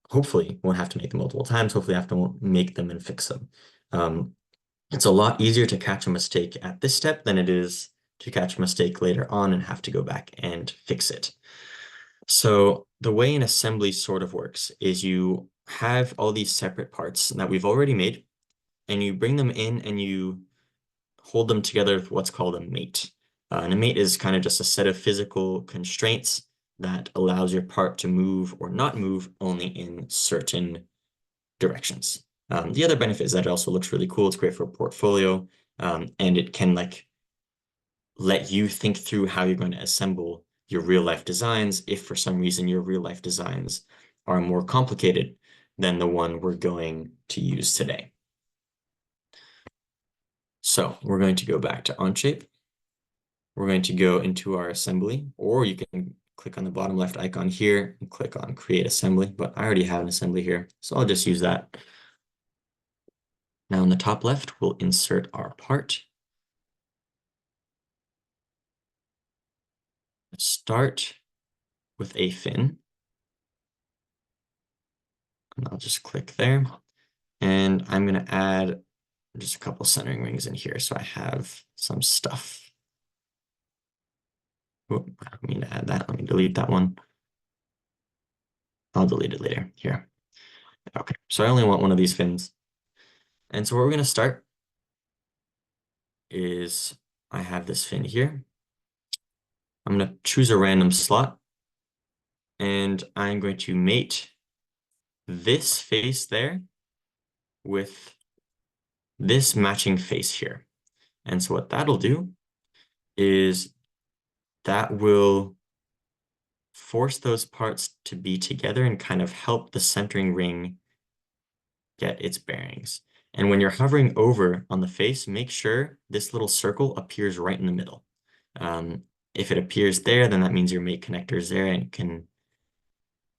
Hopefully won't have to make them multiple times. Hopefully have to make them and fix them. It's a lot easier to catch a mistake at this step than it is to catch a mistake later on and have to go back and fix it. So the way an assembly sort of works is you have all these separate parts that we've already made, and you bring them in and you hold them together with what's called a mate. And a mate is kind of just a set of physical constraints that allows your part to move or not move only in certain directions. The other benefit is that it also looks really cool. It's great for a portfolio, and it can let you think through how you're going to assemble your real life designs if for some reason your real life designs are more complicated than the one we're going to use today. So we're going to go back to Onshape. We're going to go into our assembly, or you can click on the bottom left icon here and click on Create Assembly, but I already have an assembly here, so I'll just use that. Now in the top left, we'll insert our part. Start with a fin. And I'll just click there. And I'm going to add just a couple centering rings in here so I have some stuff. Oh, I don't mean to add that. Let me delete that one. I'll delete it later. Here. Okay, so I only want one of these fins. And so where we're going to start is I have this fin here. I'm going to choose a random slot, and I'm going to mate this face there with this matching face here. And so what that'll do is that will force those parts to be together and kind of help the centering ring get its bearings. And when you're hovering over on the face, make sure this little circle appears right in the middle. If it appears there, then that means your mate connector is there and can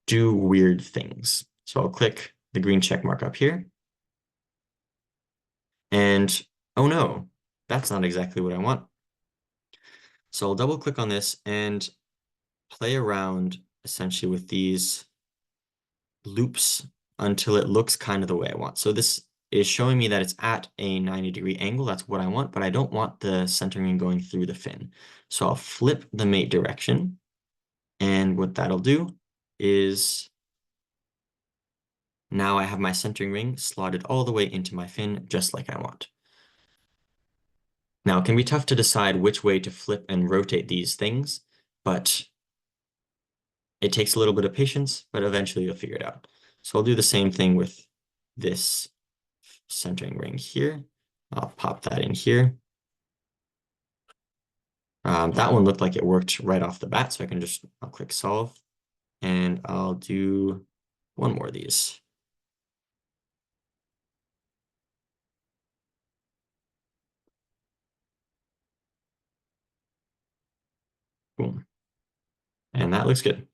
do weird things. So I'll click the green check mark up here. And oh no, that's not exactly what I want. So I'll double click on this and play around essentially with these loops until it looks kind of the way I want. So this is showing me that it's at a 90-degree angle. That's what I want, but I don't want the centering going through the fin. So I'll flip the mate direction. And what that'll do is now I have my centering ring slotted all the way into my fin, just like I want. Now, it can be tough to decide which way to flip and rotate these things, but it takes a little bit of patience, but eventually you'll figure it out. So I'll do the same thing with this centering ring here. I'll pop that in here. That one looked like it worked right off the bat, so I'll click solve, and I'll do one more of these. Boom. And that looks good.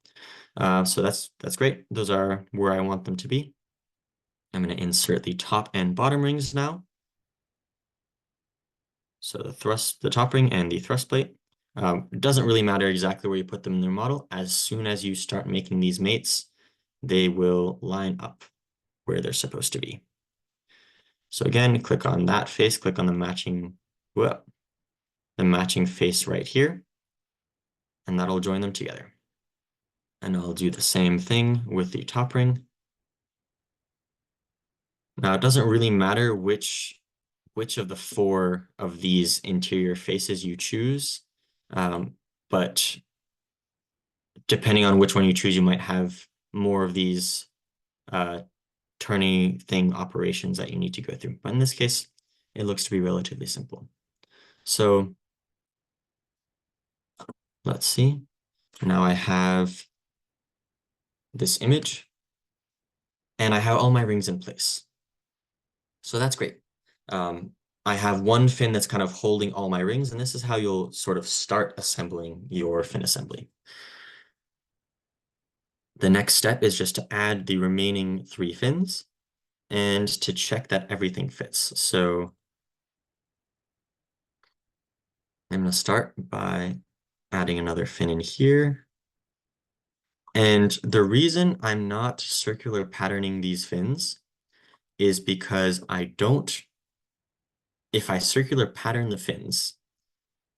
So that's great. Those are where I want them to be. I'm going to insert the top and bottom rings now. So the top ring and the thrust plate. It doesn't really matter exactly where you put them in their model. As soon as you start making these mates, they will line up where they're supposed to be. So again, click on that face, click on the matching face right here, and that'll join them together. And I'll do the same thing with the top ring. Now, it doesn't really matter which of the 4 of these interior faces you choose, but depending on which one you choose, you might have more of these turning thing operations that you need to go through. But in this case, it looks to be relatively simple. So let's see. Now I have this image, and I have all my rings in place. So that's great. I have one fin that's kind of holding all my rings, and this is how you'll sort of start assembling your fin assembly. The next step is just to add the remaining 3 fins and to check that everything fits. So I'm going to start by adding another fin in here. And the reason I'm not circular patterning these fins is because if I circular pattern the fins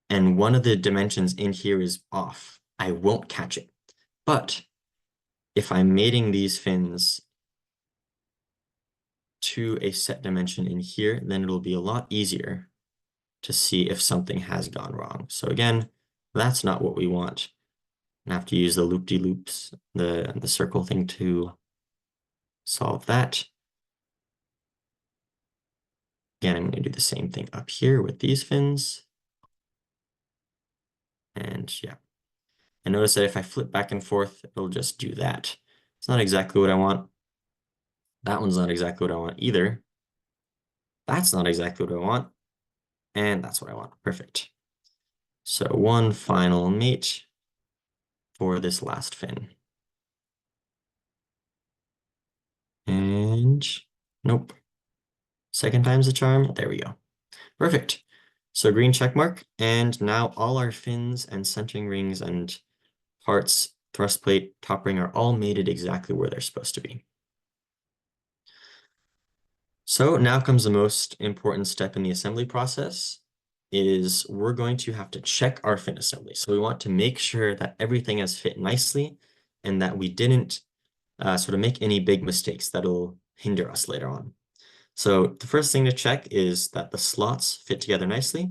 and one of the dimensions in here is off, I won't catch it. But if I'm mating these fins to a set dimension in here, then it'll be a lot easier to see if something has gone wrong. So again, that's not what we want. I have to use the loop-de-loops, the circle thing to solve that. Again, I'm going to do the same thing up here with these fins. And yeah. And notice that if I flip back and forth, it'll just do that. It's not exactly what I want. That one's not exactly what I want either. That's not exactly what I want. And that's what I want. Perfect. So one final mate for this last fin. And nope. Second time's the charm. There we go. Perfect. So green check mark. And now all our fins and centering rings and parts, thrust plate, top ring are all mated exactly where they're supposed to be. So now comes the most important step in the assembly process is we're going to have to check our fin assembly. So we want to make sure that everything has fit nicely and that we didn't sort of make any big mistakes that'll hinder us later on. So the first thing to check is that the slots fit together nicely.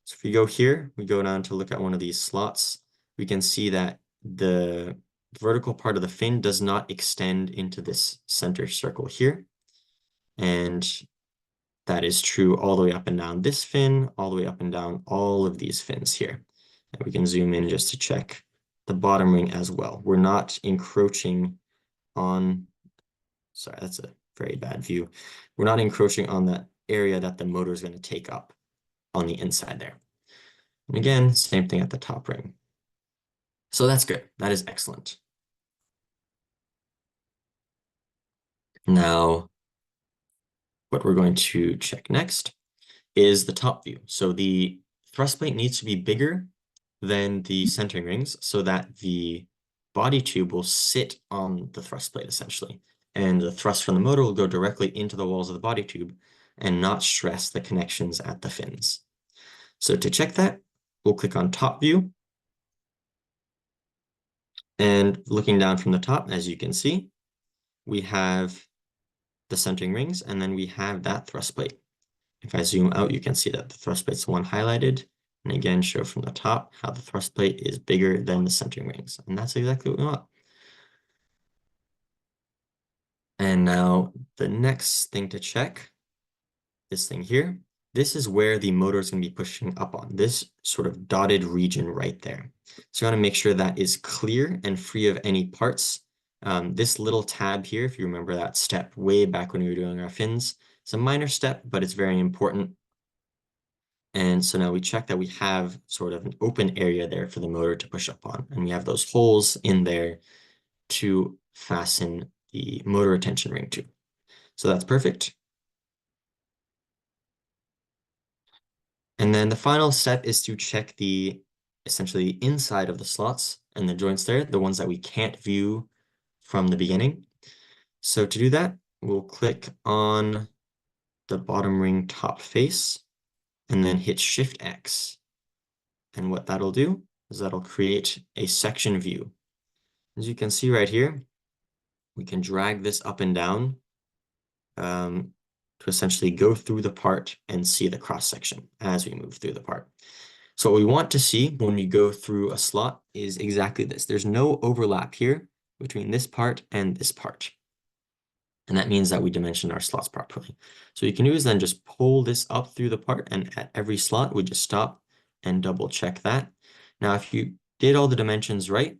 So if we go here, we go down to look at one of these slots, we can see that the vertical part of the fin does not extend into this center circle here. And that is true all the way up and down this fin, all the way up and down all of these fins here. And we can zoom in just to check the bottom ring as well. We're not encroaching on, sorry, that's a very bad view. We're not encroaching on that area that the motor is going to take up on the inside there. And again, same thing at the top ring. So that's good. That is excellent. Now, what we're going to check next is the top view. So the thrust plate needs to be bigger than the centering rings so that the body tube will sit on the thrust plate essentially. And the thrust from the motor will go directly into the walls of the body tube and not stress the connections at the fins. So to check that, we'll click on top view. And looking down from the top, as you can see, we have the centering rings, and then we have that thrust plate. If I zoom out, you can see that the thrust plate's the one highlighted, and again, show from the top how the thrust plate is bigger than the centering rings, and that's exactly what we want. And now the next thing to check, this thing here, this is where the motor is going to be pushing up on, this sort of dotted region right there. So you want to make sure that is clear and free of any parts. This little tab here, if you remember that step way back when we were doing our fins, it's a minor step, but it's very important. And so now we check that we have sort of an open area there for the motor to push up on. And we have those holes in there to fasten the motor retention ring to. So that's perfect. And then the final step is to check the essentially inside of the slots and the joints there, the ones that we can't view from the beginning. So to do that, we'll click on the bottom ring top face and then hit Shift X. And what that'll do is that'll create a section view. As you can see right here, we can drag this up and down to essentially go through the part and see the cross section as we move through the part. So what we want to see when we go through a slot is exactly this. There's no overlap here between this part and this part. And that means that we dimension our slots properly. So what you can do is then just pull this up through the part, and at every slot, we just stop and double check that. Now, if you did all the dimensions right,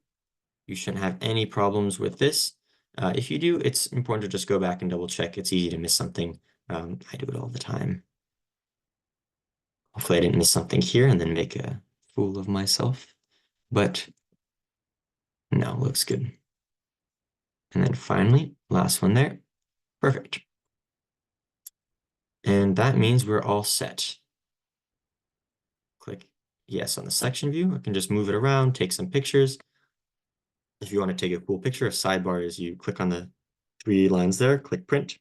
you shouldn't have any problems with this. If you do, it's important to just go back and double check. It's easy to miss something. I do it all the time. Hopefully I didn't miss something here and then make a fool of myself. But no, looks good. And then finally, last one there. Perfect. And that means we're all set. Click yes on the section view. I can just move it around, take some pictures. If you want to take a cool picture, a sidebar is you click on the 3 lines there, click print.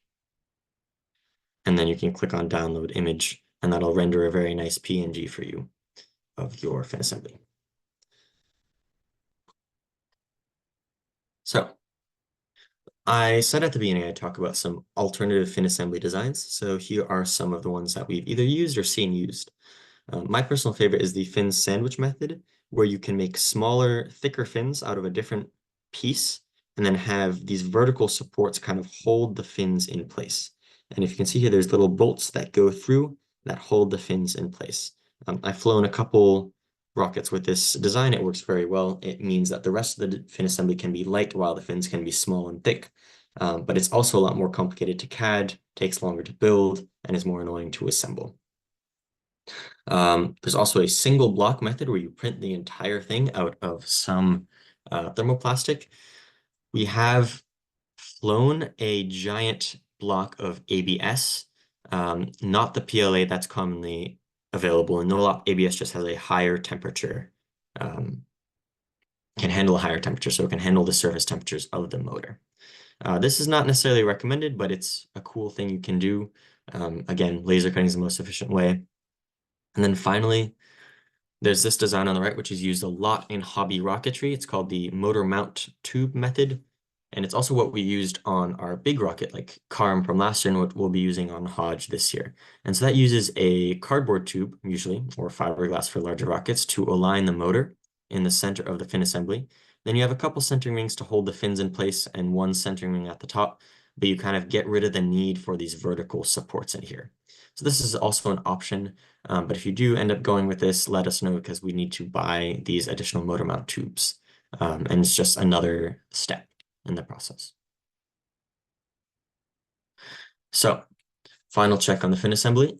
And then you can click on download image, and that'll render a very nice PNG for you of your fin assembly. So I said at the beginning I'd talk about some alternative fin assembly designs. So here are some of the ones that we've either used or seen used. My personal favorite is the fin sandwich method, where you can make smaller, thicker fins out of a different piece and then have these vertical supports kind of hold the fins in place. And if you can see here, there's little bolts that go through that hold the fins in place. I've flown a couple rockets with this design. It works very well. It means that the rest of the fin assembly can be light while the fins can be small and thick. But it's also a lot more complicated to CAD, takes longer to build, and is more annoying to assemble. There's also a single block method where you print the entire thing out of some thermoplastic. We have flown a giant block of ABS, not the PLA that's commonly available. And no ABS just has a higher temperature, can handle a higher temperature, so it can handle the surface temperatures of the motor. This is not necessarily recommended, but it's a cool thing you can do. Again, laser cutting is the most efficient way. And then finally, there's this design on the right, which is used a lot in hobby rocketry. It's called the motor mount tube method. And it's also what we used on our big rocket, like Karm from last year, and what we'll be using on Hodge this year. And so that uses a cardboard tube, usually, or fiberglass for larger rockets, to align the motor in the center of the fin assembly. Then you have a couple centering rings to hold the fins in place and one centering ring at the top, but you kind of get rid of the need for these vertical supports in here. So this is also an option, but if you do end up going with this, let us know because we need to buy these additional motor mount tubes. And it's just another step in the process. So final check on the fin assembly.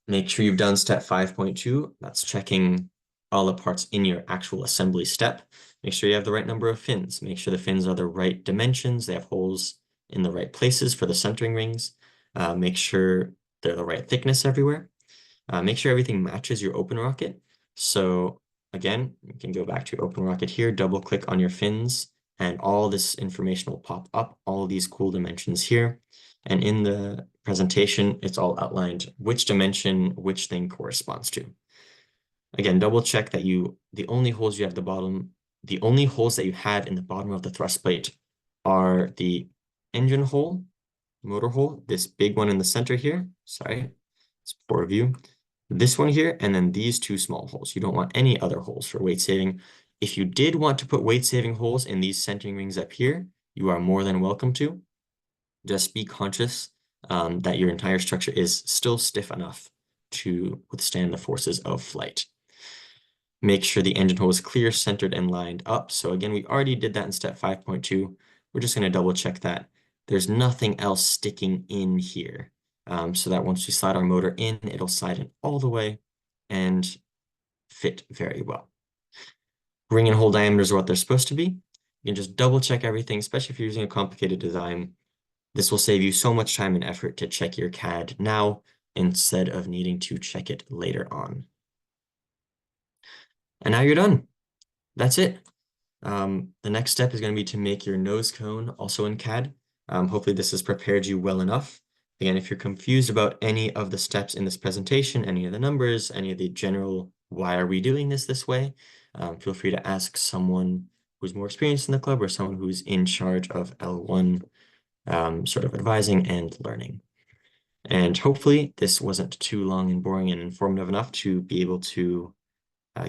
Make sure you've done step 5.2. That's checking all the parts in your actual assembly step. Make sure you have the right number of fins. Make sure the fins are the right dimensions. They have holes in the right places for the centering rings. Make sure they're the right thickness everywhere. Make sure everything matches your open rocket. So again, you can go back to your open rocket here, double click on your fins, and all this information will pop up, all these cool dimensions here. And in the presentation, it's all outlined which dimension, which thing corresponds to. Again, double check that the only holes you have at the bottom, the only holes that you have in the bottom of the thrust plate are the engine hole, motor hole, this big one in the center here. Sorry, it's poor view. This one here, and then these two small holes. You don't want any other holes for weight saving. If you did want to put weight saving holes in these centering rings up here, you are more than welcome to. Just be conscious that your entire structure is still stiff enough to withstand the forces of flight. Make sure the engine hole is clear, centered, and lined up. So again, we already did that in step 5.2. We're just going to double check that there's nothing else sticking in here. So that once we slide our motor in, it'll slide in all the way and fit very well. Ring and hole diameters are what they're supposed to be. You can just double check everything, especially if you're using a complicated design. This will save you so much time and effort to check your CAD now instead of needing to check it later on. And now you're done. That's it. The next step is going to be to make your nose cone also in CAD. Hopefully this has prepared you well enough. Again, if you're confused about any of the steps in this presentation, any of the numbers, any of the general, why are we doing this way, feel free to ask someone who's more experienced in the club or someone who's in charge of L1 sort of advising and learning. And hopefully this wasn't too long and boring and informative enough to be able to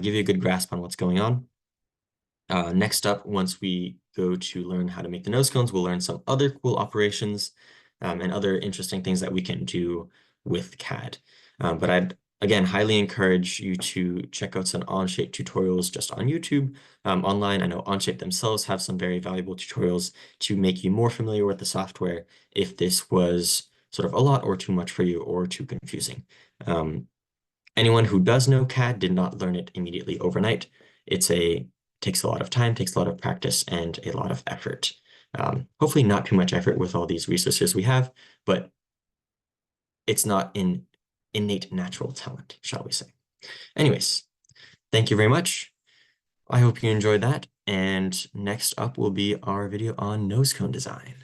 give you a good grasp on what's going on. Next up, once we go to learn how to make the nose cones, we'll learn some other cool operations and other interesting things that we can do with CAD. But I'd, again, highly encourage you to check out some Onshape tutorials just on YouTube. Online, I know Onshape themselves have some very valuable tutorials to make you more familiar with the software if this was sort of a lot or too much for you or too confusing. Anyone who does know CAD did not learn it immediately overnight. Takes a lot of time, takes a lot of practice, and a lot of effort. Hopefully not too much effort with all these resources we have, but it's not an innate natural talent, shall we say. Anyways, thank you very much. I hope you enjoyed that. And next up will be our video on nose cone design.